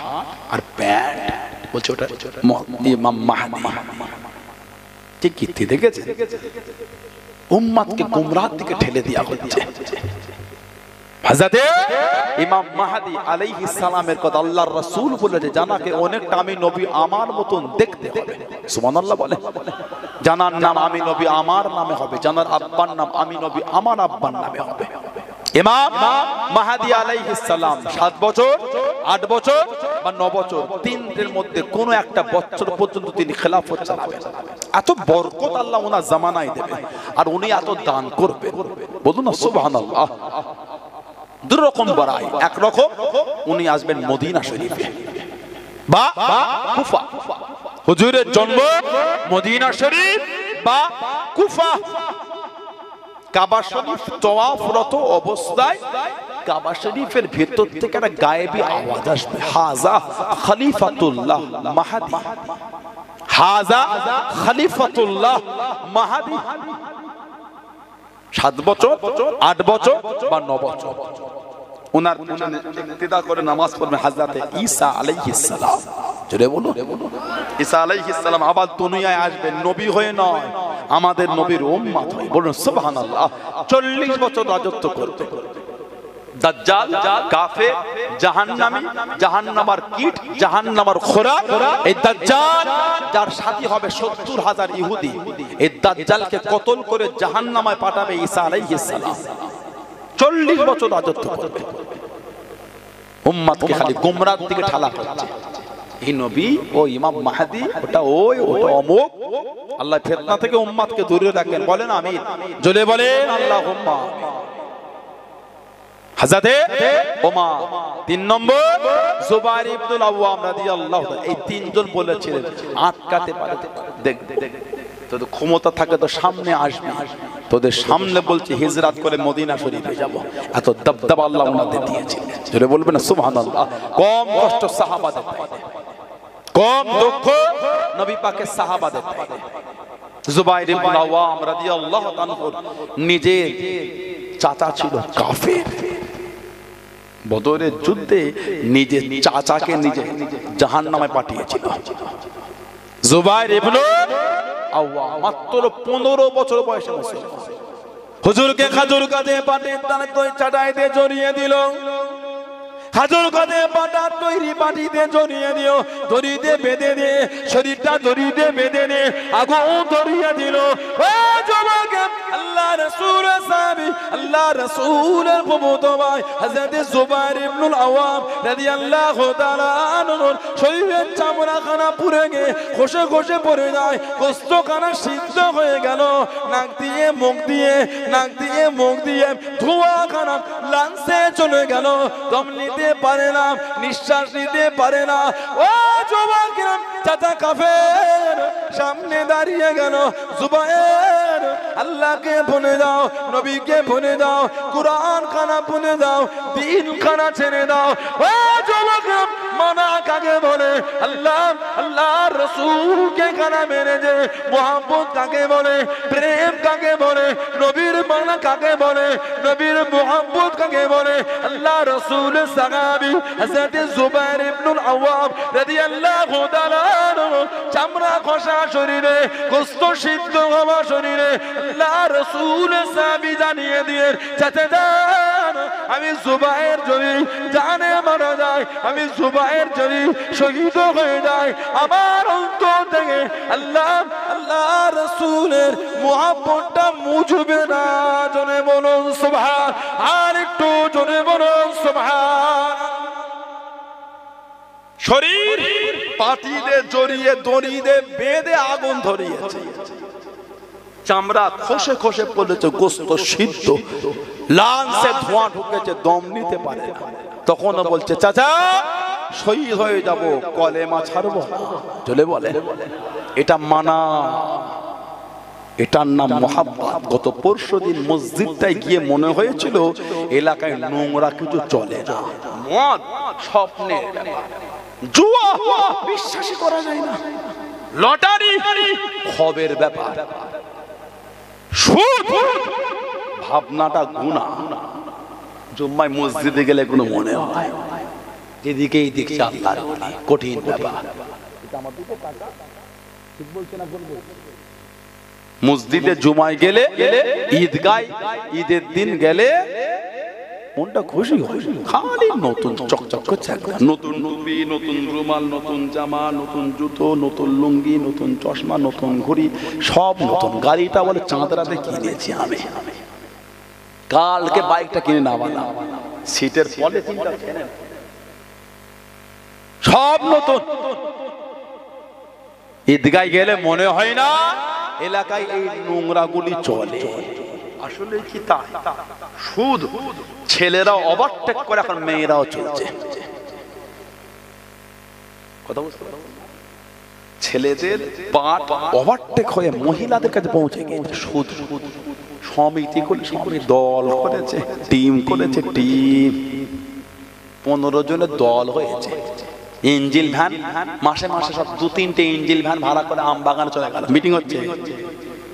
আর প্যান্ট, বলছে ওটা ইমাম মাহাদি। ঠিক কীর্তি দেখেছে? উম্মতকে গুমরাহ দিকে ঠেলে দেওয়া হচ্ছে। হযরতে ইমাম মাহদী আলাইহিস সালামের কথা আল্লাহর রাসূল বলেছে, জানাকে অনেকটা আমি নবী আমার মতন দেখতে হবে। সুবহানাল্লাহ বলে। জানার নাম আমি নবী আমার নামে হবে, জানার আব্বার নাম আমি নবী আমার আব্বার নামে হবে। ইমাম মাহদী আলাইহিস সালাম 7 বছর, 8 বছর বা 9 বছর, তিনটের মধ্যে কোনো একটা বছর পর্যন্ত তিনি খেলাফত চালাবেন। এত বরকত আল্লাহ ওনার জামানায় দেবেন, আর উনি এত দান করবেন। বলুন না সুবহানাল্লাহ। দুই রকম বড়াই, এক রকম উনি আসবেন মদিনা শরীফে বা কুফা। হুজুরের জন্ম মদিনা শরীফ বা কুফা। কাবা শরীফ তওয়াফরত অবস্থায় কাবা শরীফের ভেতর থেকে একটা গায়েবী আওয়াজ আসবে, হাজা খলিফাতুল্লাহ মাহদী, হাজা খলিফাতুল্লাহ মাহদী। 7 বছর, 8 বছর বা 9 বছর ওনার ইক্তিদা করে নামাজ পড়বেন হযরতে ঈসা আলাইহিস সালাম। জোরে বলুন। ঈসা আলাইহিস সালাম আবার দুনিয়ায় আসবেন, নবী হয়ে নয়, আমাদের নবীর উম্মত হয়ে। বলুন সুবহানাল্লাহ। 40 বছর রাজত্ব করবে। দাজ্জাল, কাফের, জাহান্নামী, জাহান্নামার কীট, জাহান্নামার খোরাক। এই দাজ্জাল যার সাথী হবে 70,000 ইহুদি, এই দাজ্জালকে কতল করে জাহান্নামায় পাঠাবে ঈসা আলাইহিস সালাম। 40 বছর রাজত্ব করবে, উম্মতকে খালি গুমরাহর দিকে ঠেলা করছে। এই নবী ও ইমাম মাহদী, ওটা ওই, ওটা অমুক। আল্লাহ ফিতনা থেকে উম্মতকে দূরে রাখেন। বলেন আমিন। জোরে বলেন আল্লাহুম্মা। হযরতে ওমর 3 নম্বর, জুবাইর ইবনুল আওয়াম রাদিয়াল্লাহু তাআলা। এই তিনজন বলেছিলেন আটকাতে পারে, দেখ তোদের ক্ষমতা থাকে তো সামনে আসবি, তোদের সামনে বলছি হিজরত করে মদিনা শরীফে যাব। এত দবদবা আল্লাহ ওনাদের দিয়েছে। জোরে বলবেন না সুবহানাল্লাহ। কম কষ্ট সাহাবাদের পাইনি, কম দুঃখ নবী পাকের সাহাবাদের পাইনি। জুবাইর ইবনুল আওয়াম রাদিয়াল্লাহু তাআলা নিজের চাচা ছিল কাফের, বদরের যুদ্ধে নিজের চাচাকে নিজে জাহান্নামে পাঠিয়েছিল। জুবাইর ইবনুল আওয়াম মাত্র 15 বছর বয়সে মুসলমান। হুজুরকে খাজুর কাঁধে পাটে চাটাইতে জড়িয়ে দিল, খাজুর কাঁধে পাটা তৈরি পাটিতে জড়িয়ে দিও, দড়িতে বেঁধে দে, শরীরটা দড়িতে বেঁধে দে, আগুন ধরিয়ে দিল। ও যুবক, আল্লাহ রাসূলের সাহাবী, আল্লাহ রাসূলের প্রভুতো ভাই হযরত জুবাইর ইবনুল আওয়াম রাদিয়াল্লাহু তাআলা আনহু শরীরের চামড়াখানা পুড়ে গিয়ে খসে খসে পড়ে যায়, গোশতখানা সিদ্ধ হয়ে গেল। নাক দিয়ে মুখ দিয়ে, নাক দিয়ে মুখ দিয়ে ধোঁয়াখানা লাঞ্চে চলে গেল। দম নিতে পারে না, নিঃশ্বাস নিতে পারে না। ও যুবকেরা, চাচা কাফের সামনে দাঁড়িয়ে গেল। জুবাইর, আল্লাহকে ভুলে দাও, নবীকে ভুলে দাও, কুরআন খানা ভুলে দাও, দিন খানা ছেড়ে দাও। ও যুবকেরা, মানা কাকে বলে? আল্লাহ আল্লাহর রাসূলকে খানা মেরে যে মুহাব্বত কাকে বলে? প্রেম কাকে বলে? নবীর মানা কাকে বলে? নবীর মুহাব্বত কাকে বলে? আল্লাহ রাসূলের সাহাবী হযরত জুবাইর ইবনুল আওয়াম রাদিয়াল্লাহু তাআলা চামড়া খসা শরীরে, গোশত সিদ্ধ হওয়া শরীরে আল্লাহ রাসূলের সাহাবী জানিয়ে দিয়ে, চাচা জান, আমি জুবাইর যদি জানে মারা যায়, আমি জুবাইর যদি শহীদ হয়ে যায়, আমার অন্তর থেকে আল্লাহ আল্লাহ রাসূলের মুহাব্বতটা মুজবে না। জোরে বলুন সুবহান, আর একটু জোরে বলুন সুবহান। শরীর পাটিতে জড়িয়ে দড়িতে বেঁধে আগুন ধরিয়েছে, চামড়া খসে খসে পড়েছে, গোস্ত সিদ্ধ, লাঞ্চে ধোঁয়া ঢুকেছে, দম নিতে পারে না। তখন বলছে চাচা শহীদ হয়ে যাব, কলেমা ছাড়বো না। চলে বলে এটা মানা, এটার নাম মুহাব্বত। গত পরশুদিন মসজিদটায় গিয়ে মনে হয়েছিল এলাকায় নোংরা কিছু চলে না, মদ স্বপ্নের জুয়া বিশ্বাসই করা যায় না, লটারি খবের ব্যাপার, সুদ ভাবনাটা গুনাহ। জুম্মায় মসজিদে গেলে কোনো মনে হয় যেদিকে এই দিক আল্লাহর কঠিন ব্যাপার। মসজিদে জুমায় গেলে, ঈদগায় ঈদের দিন গেলে মনটা খুশি হয়, খালি নতুন চকচক করছে, নতুন টুপি, নতুন রুমাল, নতুন জামা, নতুন জুতো, নতুন লুঙ্গি, নতুন চশমা, নতুন ঘড়ি, সব নতুন। গাড়িটা বলে চাঁদরাতে কিনেছি আমি, কালকে বাইকটা কিনে না বানা, সিটের পলিথিনটা সব নতুন। ঈদগায় গেলে মনে হয় না এলাকায় এই নোংরাগুলি চলে। আসলে কি তা সুদ ছেলেরা ওভারটেক করে, এখন মেয়েরাও চলছে। কথা বুঝতে পারছেন? ছেলেদের পাট ওভারটেক হয়ে মহিলাদের কাছে পৌঁছে গেছে। সুদ সমিতি করে, সমিতি দল করেছে, টিম করেছে, টিম 15 জনের দল হয়েছে। ইঞ্জিল ভ্যান মাসে মাসে সব 2-3টে ইঞ্জিল ভ্যান ভাড়া করে আমবাগানে চলে গেল, মিটিং হচ্ছে,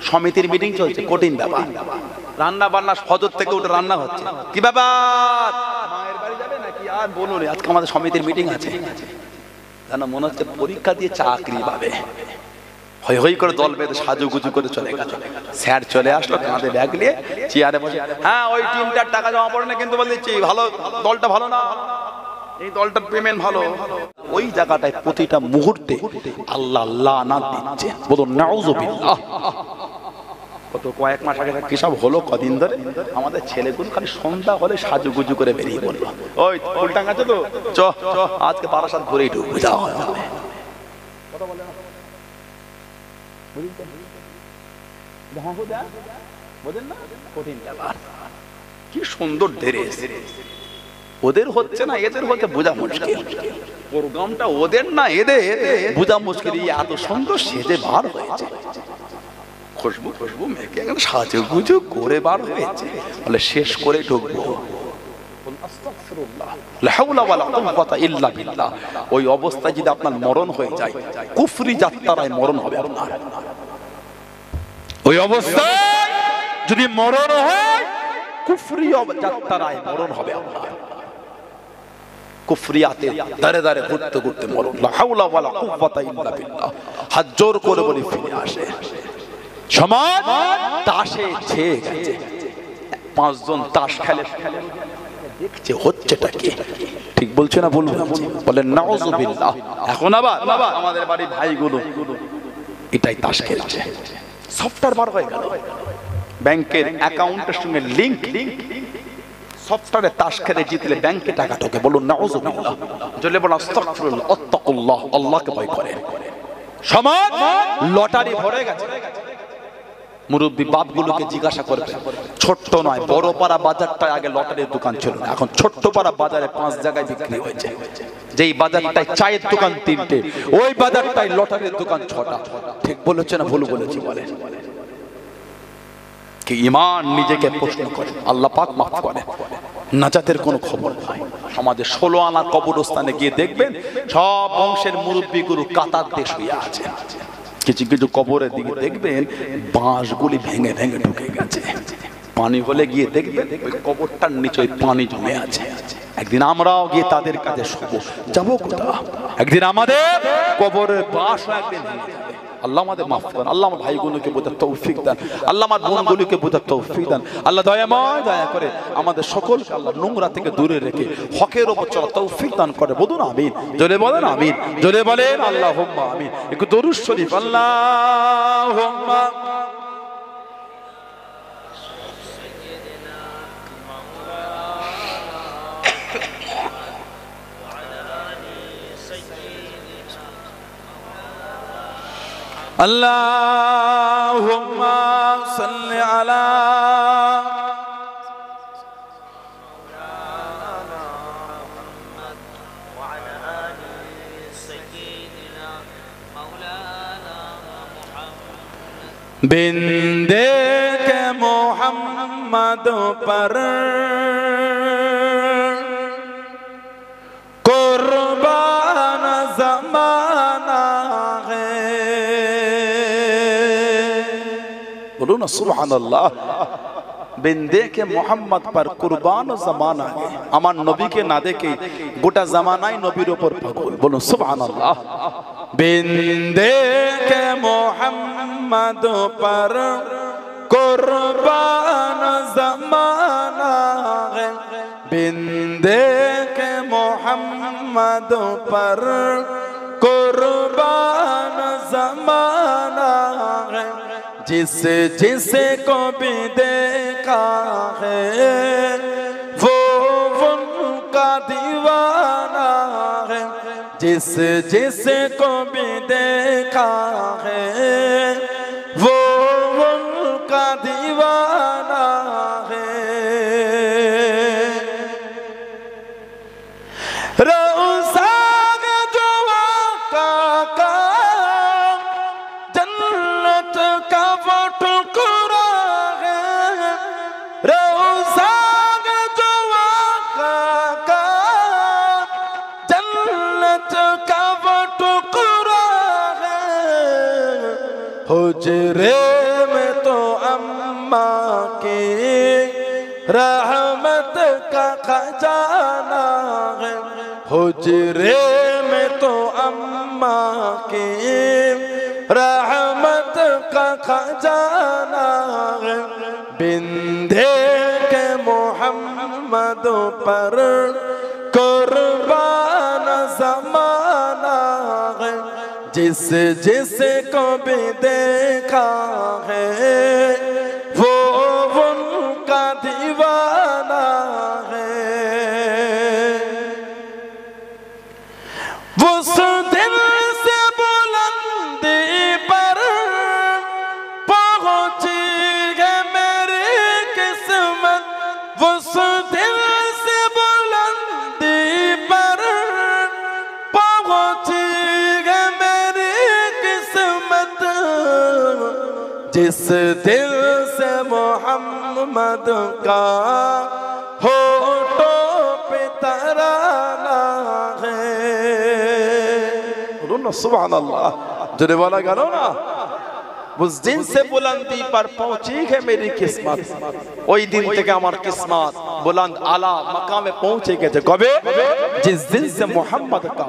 সমিতির মিটিং চলছে, কঠিন ব্যাপার। রান্না বান্না ফজর থেকে উঠে রান্না হচ্ছে। কি ব্যাপার, মায়ের বাড়ি যাবে নাকি? আর বলুন, আজকে আমাদের সমিতির মিটিং আছে। জানা মনে হচ্ছে পরীক্ষা দিয়ে চাকরি পাবে। হই হই করে দল বেঁধে সাজুগুজু করে চলে গেল। স্যার চলে আসলো, কাঁধে ব্যাগ নিয়ে চেয়ারে বসে, হ্যাঁ ওই টিমটার টাকা জমা পড়ে না কিন্তু বলে দিচ্ছি, ভালো দলটা ভালো না, এই দলটার পেমেন্ট ভালো। ওই জায়গাটায় প্রতিটা মুহূর্তে আল্লাহ লানাত দিচ্ছে। বলুন নাউযুবিল্লাহ। কত কয়েক মাস আগে কি সব হলো, কদিন ধরে আমাদের ছেলেগুলো খালি সন্ধ্যা হলে সাজুগুজু করে বেরিয়ে বললো, ওই ফুলটাং আছে তো, চ আজকে বারাসাত ঘুরেই ঢুকবো, যাওয়া হবে। কি সুন্দর ড্রেস, ওদের হচ্ছে না এদের হচ্ছে, বোঝা মুশকিল। প্রোগ্রামটা ওদের না এদের, বোঝা মুশকিল। এত সুন্দর সেজে বার হয়েছে, খুশবু খুশবু মেখে সাজুগুজু করে বার হয়েছে, বলে শেষ করে ঢুকবো। ওই অবস্থায় যদি আপনার মরণ হয়ে যায়, কুফরি যাত্রায় মরণ হবে আপনার। ওই অবস্থায় যদি মরণ হয়, কুফরি যাত্রায় মরণ হবে আপনার। কুফরিয়াতে দাঁড়ে দাঁড়ে ঘুরতে ঘুরতে মরণ। লা হাওলা ওয়ালা কুওয়াতা ইল্লা বিল্লাহ। হাত জোর করে বলি ফিরে আসে। সমাজ তাসে ছেয়ে গেছে, 5 জন তাস খেলে দেখছে হচ্ছেটা কি, ঠিক বলছে না ভুল বলেন নাউযুবিল্লাহ। এখন আবার আমাদের বাড়ির ভাইগুলো এটাই তাস খেলছে। সফটওয়্যার বার হয়ে গেল, ব্যাংকের অ্যাকাউন্টের সঙ্গে লিংক, সফটওয়্যারে তাস খেলে জিতলে ব্যাংকে টাকা ঢোকে। বলুন নাউযুবিল্লাহ। জলে বলুন আস্তাগফিরুল্লাহ, আত্তাকুল্লাহ, আল্লাহকে ভয় করে। সমাজ লটারি ভরে গেছে। মুরব্বী বাপগুলোকে জিজ্ঞাসা করবে, ছোট্ট নয় বড় পাড়া বাজারটায় আগে লটারির দোকান ছিল না, এখন ছোট্ট পাড়া বাজারে 5 জায়গায় বিক্রি হয়েছে। যেই বাজারটায় চায়ের দোকান 3টে, ওই বাজারটায় লটারির দোকান 6টা। ঠিক বলেছে না ভুল বলেছি? বলে কি ঈমান নিজেকে প্রশ্ন করে, আল্লাহ পাক মাফ করে। নাজাতের কোনো খবর নাই। সমাজে 16 আনা কবরস্থানে গিয়ে দেখবেন সব বংশের মুরব্বী গুরু কাতার দিয়ে শুয়ে আছে। কিছু কিছু কবরের দিকে দেখবেন বাঁশগুলি ভেঙে ভেঙে ঢুকে গেছে। পানি হলে গিয়ে দেখবেন ওই কবরটার নিচে পানি জমে আছে। একদিন আমরাও গিয়ে তাদের কাছে শুবো, যাবো কোথা? একদিন আমাদের কবরের বাঁশ একদিন ভেঙে যাবে। আল্লাহ আমাদের মাফ করেন, আল্লাহ আমার ভাইগুলোকে বোঝার তৌফিক দেন, আল্লাহ আমার বোনগুলোকে বোঝার তৌফিক দেন। আল্লাহ দয়াময় দয়া করে আমাদের সকলকে আল্লাহ নোংরা থেকে দূরে রেখে হকের উপর চলা তৌফিক দান করে। বলুন আমিন, জোরে বলেন আমিন, জোরে বলেন আল্লাহুম্মা আমিন। একটু দরুদ শরীফ আল্লাহুম্মা Allahumma salli ala बिंदे के मोहम्मद पर कुर्बान ज़माना है। बोलो ना सुभान अल्लाह। बिंदे के मोहम्मद पर कुर्बान ज़माना है। अमान नबी के ना देखे गोटा ज़माना ही नबीर ऊपर पागल। बोलो सुभान अल्लाह। बिंदे के मोहम्मद पर कुर्बान ज़माना है। बिंदे के मोहम्मद पर कुर्बान ज़माना है। जिसे को भी देखा है वो उनका दीवाना है। जिसे को भी देखा है वो उनका दीवाना है। रोज़ा जो आका जन्नत का वो टुकड़ा है। रोज़ा जो आका जन्नत का वो टुकड़ा है। हुजरे में तो अम्मा की रहमत का खजाना है। हुजरे में तो अम्मा की रहमत का खजाना है। बिंदे के मोहम्मद पर कुर्बान ज़माना है। जिसे को भी देखा है वो उनका दीवाना है। उस दिल से बुलंदी पर पहुंची है मेरी किस्मत। उस दिल से बुलंदी पर पहुंची है मेरी किस्मत। जिस दिल से मोहम्मद का होठों पे तराना है। बोलो ना सुभान अल्लाह। जोरे वाला गानो ना। उस दिन से बुलंदी पर पहुंची है मेरी किस्मत। ওই দিন থেকে আমার কিসমত बुलंद आला मकामे पहुंचे গেছে। কবে? जिस दिन से मोहम्मद का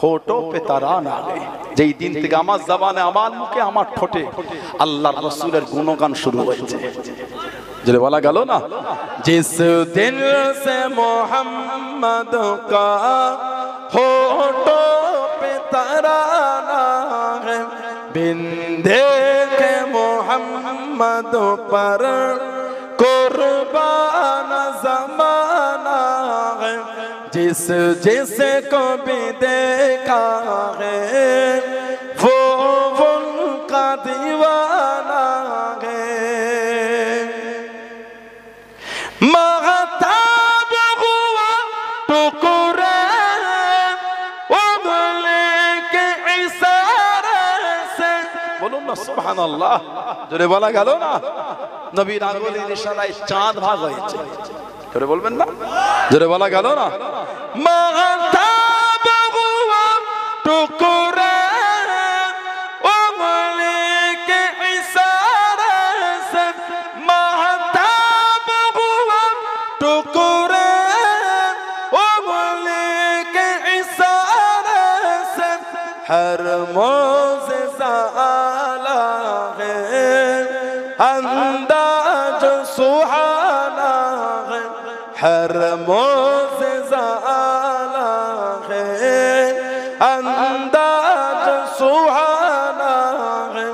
होठों पे तराना है। যেই দিন থেকে আমার জবানে আমার মুখে আমার ঠোঁটে আল্লাহর রাসূলের গুণগান শুরু হয়েছে। जोरे वाला गालो ना। जिस दिन से मोहम्मद का होठों पे तराना है। बिंदे के मोहम्मद पर कुर्बान ज़माना है। जिसे को भी देखा है वो उनका दीवाना है। महताब हुआ टुकड़े उंगली के इशारे से। बोलो ना सुभान अल्लाह। जोरे वाला गालो ना। नबीर आंगुलेर इशाराয় চাঁদ ভাগ হয়েছে। জোরে বলবেন না? জোরে বলা গেল না। महताब हुआ टुकड़े उंगली के इशारे से। महताब हुआ टुकड़े उंगली के इशारे से। हर मोज़िज़ा अंदाज सुहाना है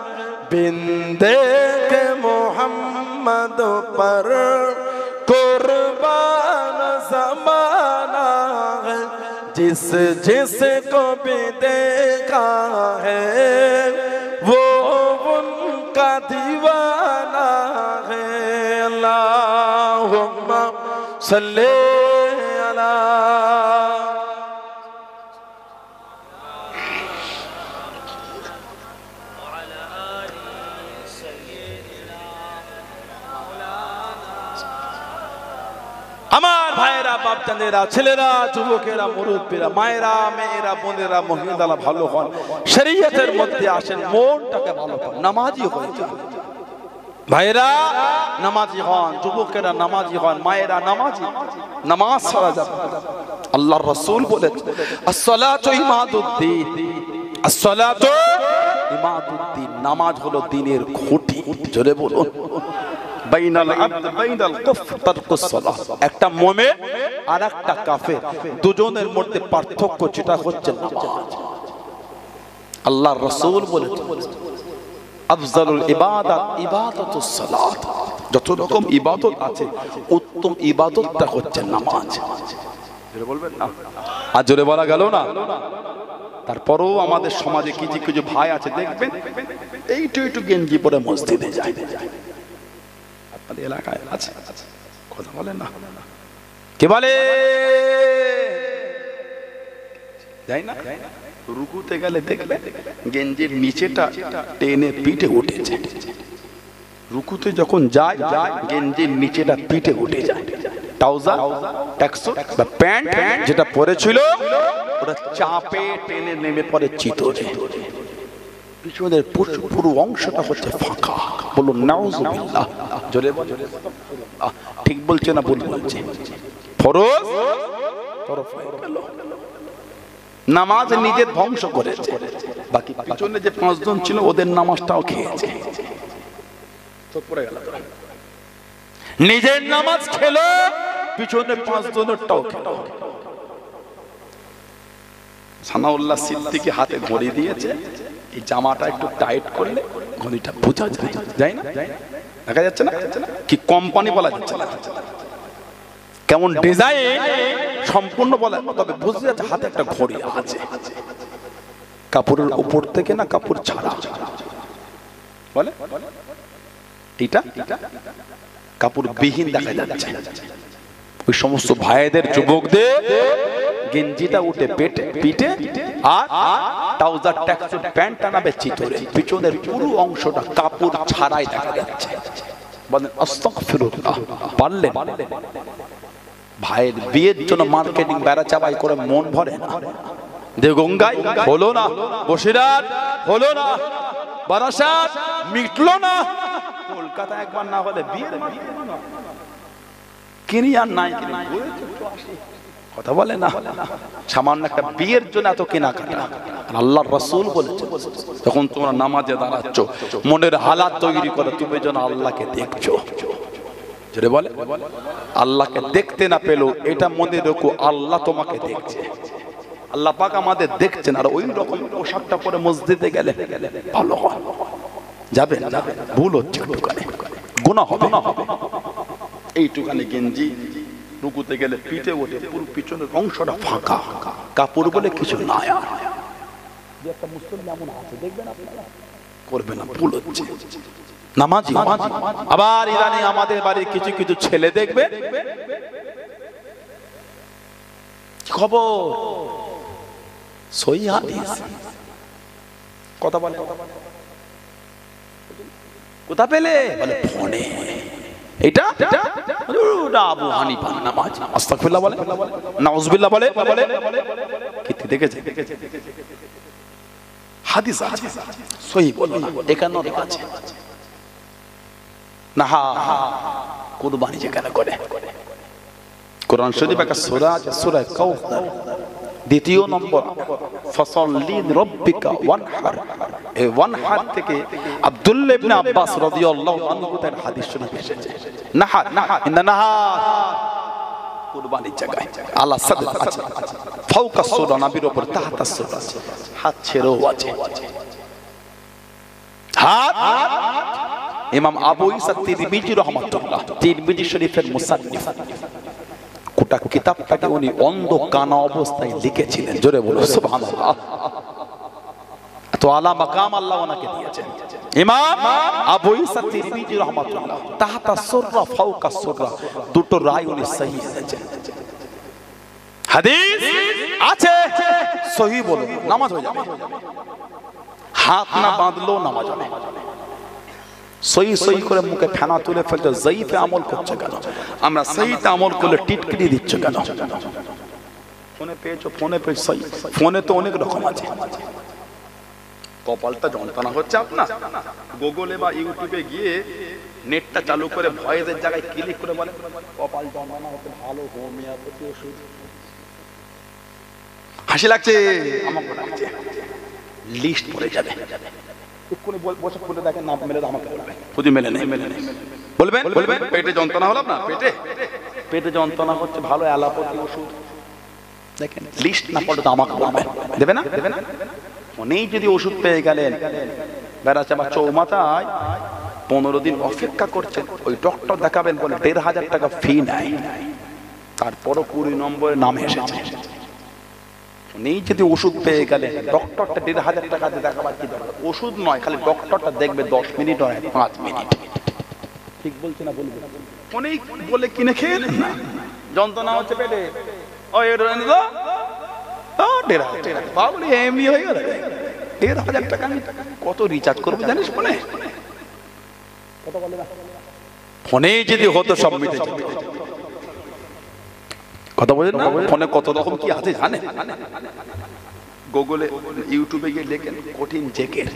बिंदे के मोहम्मद पर कुर्बान ज़माना है जिस जिस को भी देखा है वो उनका दीवाना है अल्लाहुम्मा सल्ले अला আমার ভাইরা বাপজানেরা ছেলেরা যুবকেরা মুরব্বীরা মায়েরা মেয়েরা বোনেরা মহিলারা ভালো হন শরীয়তের মধ্যে আসেন মনটাকে ভালো করেন নামাজি হয়ে যান ভাইরা নামাজি হন যুবকেরা নামাজি হন মায়েরা নামাজি নামাজ পড়া যাবে আল্লাহর রাসূল বলেছেন as-salatu imaduddin as-salatu imaduddin নামাজ হলো দ্বীনের খুঁটি জোরে বলুন বাইনাল আবদ বাইনাল কুফর তারকুস সালাহ একটা মুমিন আর একটা কাফের দুজনের মধ্যে পার্থক্য যেটা হচ্ছে নামাজ আল্লাহর রাসূল বলেছেন আফজালুল ইবাদাত ইবাদাতুস সালাত যত রকম ইবাদত আছে উত্তম ইবাদতটা হচ্ছে নামাজ জোরে বলবেন না আর জোরে বলা গেল না তারপরেও আমাদের সমাজে কিছু কিছু ভাই আছে দেখবেন এইটু একটু গেঞ্জি পরে মসজিদে যায় আপনাদের এলাকায় আছে কথা বলেন না কে বলে যাই না রুকুতে গেলে দেখবে গেঞ্জির নিচেটা টেনে পিঠে উঠেছে রুকুতে যখন যায় গেঞ্জির নিচেটা পিঠে উঠে যায় ট্রাউজার ট্যাক্সুট বা প্যান্ট যেটা পরেছিল ওটা চাপে টেনে নেমে পড়ে চিতরে পিছনের পুরো অংশটা হচ্ছে ফাঁকা বলুন নাউজুবিল্লাহ জোরে ঠিক বলছে না ভুল বলছে ফরজ তরফ হয়ে গেল নামাজ নিজে ধ্বংস করেছে বাকি পিছনে যে পাঁচজন ছিল ওদের নামাজটাও খেয়েছে নিজের নামাজ খেলো পিছনে পাঁচজনেরটাও খেলো সানাউল্লাহ সিদ্দিকী হাতে ঘড়ি দিয়েছে এই জামাটা একটু টাইট করলে ঘড়িটা বোঝা যায় না দেখা যাচ্ছে না কি কোম্পানি বলা যাচ্ছে না কেমন ডিজাইন সম্পূর্ণ বলা তবে বুঝতে যাচ্ছে হাতে একটা ঘড়ি আছে কাপড়ের উপর থেকে না কাপড় ছাড়া বলে এটা কাপড় বিহীন দেখা যাচ্ছে ওই সমস্ত ভাইদের যুবকদের গেঞ্জিটা উঠে পিঠে আর ট্রাউজার ট্যাক্সুট প্যান্ট টানাবে চিতরে পিছনের পুরো অংশটা কাপড় ছাড়াই দেখা যাচ্ছে বলেন আস্তাগফিরুল্লাহ পারলেন ভাইয়ের বিয়ের জন্য মার্কেটিং বেড়া চাবাই করে মন ভরে না দেগঙ্গাই হলো না বসিরহাট হলো না বারাসাত মিটলো না কলকাতা একবার না হলে বিয়ের কিনি আর নাই কিনি কথা বলে না সামান্য একটা বিয়ের জন্য এত কেনাকাটা আল্লাহর রাসূল বলেছেন যখন তোমরা নামাজে দাঁড়াচ্ছ মনের হালাত তৈরি করে তুমি যেন আল্লাহকে দেখছো জোরে বলে আল্লাহকে দেখতে না পেলো এটা মনে রেখো আল্লাহ তোমাকে দেখছে আল্লাহ পাক আমাদের দেখছেন আর ওই রকম পোশাকটা পরে মসজিদে গেলে ভালো হয় যাবে ভুল হচ্ছে গুনাহ হবে এইটুখানি গেঞ্জি রুকুতে গেলে পিঠে ওঠে পুরো পিছনের অংশটা ফাঁকা কাপড় বলে কিছু নাই একটা মুসলিম যেমন আছে দেখবেন আপনারা করবে না ভুল হচ্ছে নামাজি আবার ইদানি আমাদের বাড়ির কিছু কিছু ছেলে দেখবে খবর সহিহ হাদিস কথা বলে কোথা পেলে বলে ফোনে এটা আবু হানিফার নামাজ আস্তাগফিরুল্লাহ বলে নাউজুবিল্লাহ বলে কি দেখেছে হাদিস আছে সহিহ বলো না এখানে আছে না কুরবানি যেখানে করে কোরআন শরীফ একটা সূরা আছে সূরা কাউসার দ্বিতীয় নম্বর ফাসাল্লি রাব্বিকা ওয়ানহার এই ওয়ানহার থেকে আব্দুল্লাহ ইবনে আব্বাস রাদিয়াল্লাহু আনহু তার হাদিস শরীফ এসেছে নাহার ইন্না নাহার কুরবানির জায়গায় আলা সাদর আছে, ফাওকা সুরা নবীর উপর তাহতা সুরা আছে, হাত ছেড়েও আছে। হাত ইমাম আবু ঈসা তিরমিজি রাহমাতুল্লাহ, তিরমিজি শরীফের মুসান্নিফ, গোটা কিতাবটাকে উনি অন্ধ কানা অবস্থায় লিখেছিলেন। জোরে বলো সুবহানাল্লাহ। তো আলা মাকাম আল্লাহ ওনাকে দিয়েছেন। ইমাম আবু ঈসা তিরমিজি রাহমাতুল্লাহ, তাহতা সুরা ফাওকা সুরা, দুটো রায় উনি সহিহ এনেছেন। হাদিস আছে সহিহ বলো, নামাজ হয়ে যাবে। হাত না বাঁধলেও নামাজ হবে। সহি সহি করে মুখে ফেনা তুলে ফেলতে জয়ীফে আমল করছে কেন? আমরা সহিতে আমল করলে টিটকিরি দিচ্ছ কেন? ফোনে পেয়েছো, ফোনে পেয়েছো সহি, ফোনে তো অনেক রকম আছে। কপালটা যন্ত্রণা হচ্ছে আপনার, গুগলে বা ইউটিউবে গিয়ে নেটটা চালু করে ভয়েসের জায়গায় ক্লিক করে বলে কপাল যন্ত্রণা হচ্ছে, ভালো হোমিওপ্যাথি ওষুধ। হাসি লাগছে, আমাকে লাগছে, লিস্ট পড়ে যাবে। বসে খুলে দেখেন, নাম মেলে আমাকে বলবেন, যদি মেলে নেই বলবেন, বলবেন পেটে যন্ত্রণা হলো না, পেটে যন্ত্রণা হচ্ছে, ভালো অ্যালোপ্যাথি ওষুধ দেখেন, লিস্ট না পড়ে তো আমাকে বলবেন, দেবে না? অনেক যদি ওষুধ পেয়ে গেলেন, বেড়াচ্ছে আমার চৌমাথায় 15 দিন অপেক্ষা করছেন, ওই ডক্টর দেখাবেন বলে 1500 টাকা ফি নেয়, তারপরও 20 নম্বরে নাম এসেছে। নেই যদি ওষুধ পেয়ে গেলে ডক্টরটা 1500 টাকা দিয়ে দেখাবার কি দরকার? ওষুধ নয়, খালি ডক্টরটা দেখবে 10 মিনিট হয় 5 মিনিট। ঠিক বলছি না? বলবে অনেক বলে কিনে খেয়ে নেন না, যন্ত্রণা হচ্ছে পেটে, ওই এনে দাও, 1500 টাকা বাবুলি এমনি হয়ে গেল। 1500 টাকা আমি কত রিচার্জ করবো জানিস ফোনে? কথা বলে না, ফোনে যদি হতো সব মিটে যেত। কথা বলেন না, ফোনে কত রকম কি আছে জানেন? গুগলে ইউটিউবে গিয়ে লেখেন কঠিন জেকের,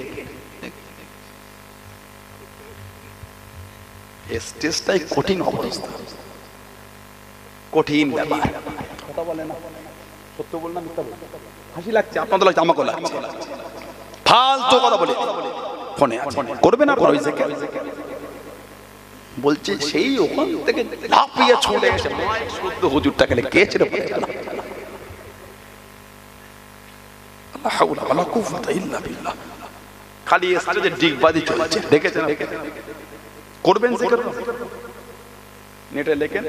স্টেজটাই কঠিন অবস্থা, কঠিন ব্যাপার। কথা বলে না, সত্য বল না মিথ্যা বল? হাসি লাগছে, আপনাদের লাগছে, আমাকে লাগছে, ফালতু কথা বলে ফোনে করবে না ওই জেকের। বলছে সেই ওখান থেকে লাফিয়ে ছুটে এসে মাইক শুদ্ধ হুজুরটাকে কে ছেড়ে পড়ে গেল। লা হাওলা ওয়ালা কুওয়াতা ইল্লা বিল্লাহ। খালি স্টেজে ডিগবাজি চলছে, দেখেছেন? করবেন জিকির, নেটে লেখেন,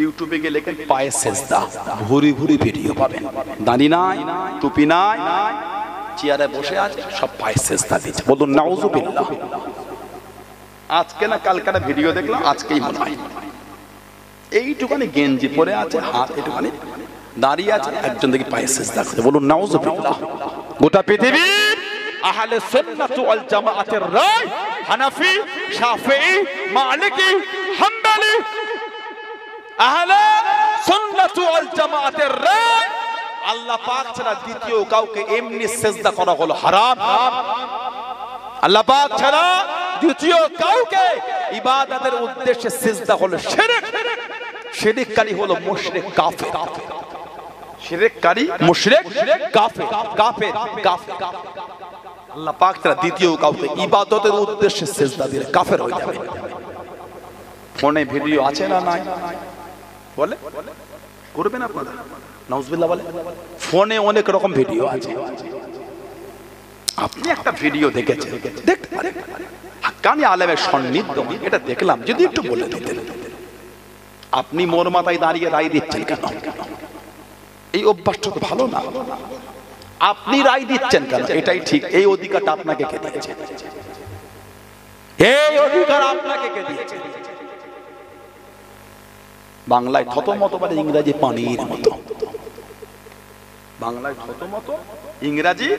ইউটিউবে গিয়ে লেখেন পায়ে সেজদা, ভুরি ভুরি ভিডিও পাবেন। দাঁড়ি নাই, টুপি নাই, চেয়ারে বসে আছে, সব পায়ে সেজদা দিচ্ছে। বলুন নাউযুবিল্লাহ। আজকে না কালকাটা ভিডিও দেখলাম, আজকেই মনে হয়, এইটুখানি গেঞ্জি পরে আছে, হাত এইটুখানি দাঁড়িয়ে আছে, একজন দেখি পায়ে সেজদা করে। বলুন নাউযুবিল্লাহ। গোটা পৃথিবীর আহলে সুন্নাত ওয়াল জামাআতের রায় হানাফি, শাফিঈ, মালিকি, হাম্বলি, আহলে সুন্নাত ওয়াল জামাআতের রায় আল্লাহ পাক ছাড়া দ্বিতীয় কাউকে এমনি সেজদা করা হলো হারাম। আল্লাহ পাক ছাড়া দ্বিতীয় কাউকে ইবাদতের উদ্দেশ্যে সিজদা হলো শিরক। শিরককারী হলো মুশরিক কাফের। শিরককারী মুশরিক কাফের, কাফের, কাফের। আল্লাহ পাক ছাড়া দ্বিতীয় কাউকে ইবাদতের উদ্দেশ্যে সিজদা দিলে কাফের হয়ে যাবে। ফোনে ভিডিও আছে না নাই বলে করবেন আপনারা? নাউজুবিল্লাহ বলে। ফোনে অনেক রকম ভিডিও আছে, আপনি একটা ভিডিও দেখেছেন, দেখতে পারেন, হাক্কানি আলেমের সান্নিধ্য এটা দেখলাম, যদি একটু বলে দিতেন। আপনি মোর মাথায় দাঁড়িয়ে রায় দিচ্ছেন কেন? এই অভ্যাসটা তো ভালো না। আপনি রায় দিচ্ছেন কেন? এটাই ঠিক, এই অধিকারটা আপনাকে কে দিয়েছে? এই অধিকার আপনাকে কে দিয়েছে? বাংলায় থতমত বলে, ইংরেজি পানির মতো। বাংলায় থতমত, ইংরেজি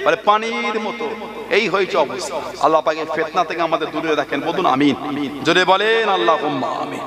বলে পানির মতো। এই হয়েছে অবস্থা। আল্লাহ পাকের ফিতনা থেকে আমাদের দূরে রাখেন। বলুন আমিন। জোরে বলেন আল্লাহুম্মা আমিন।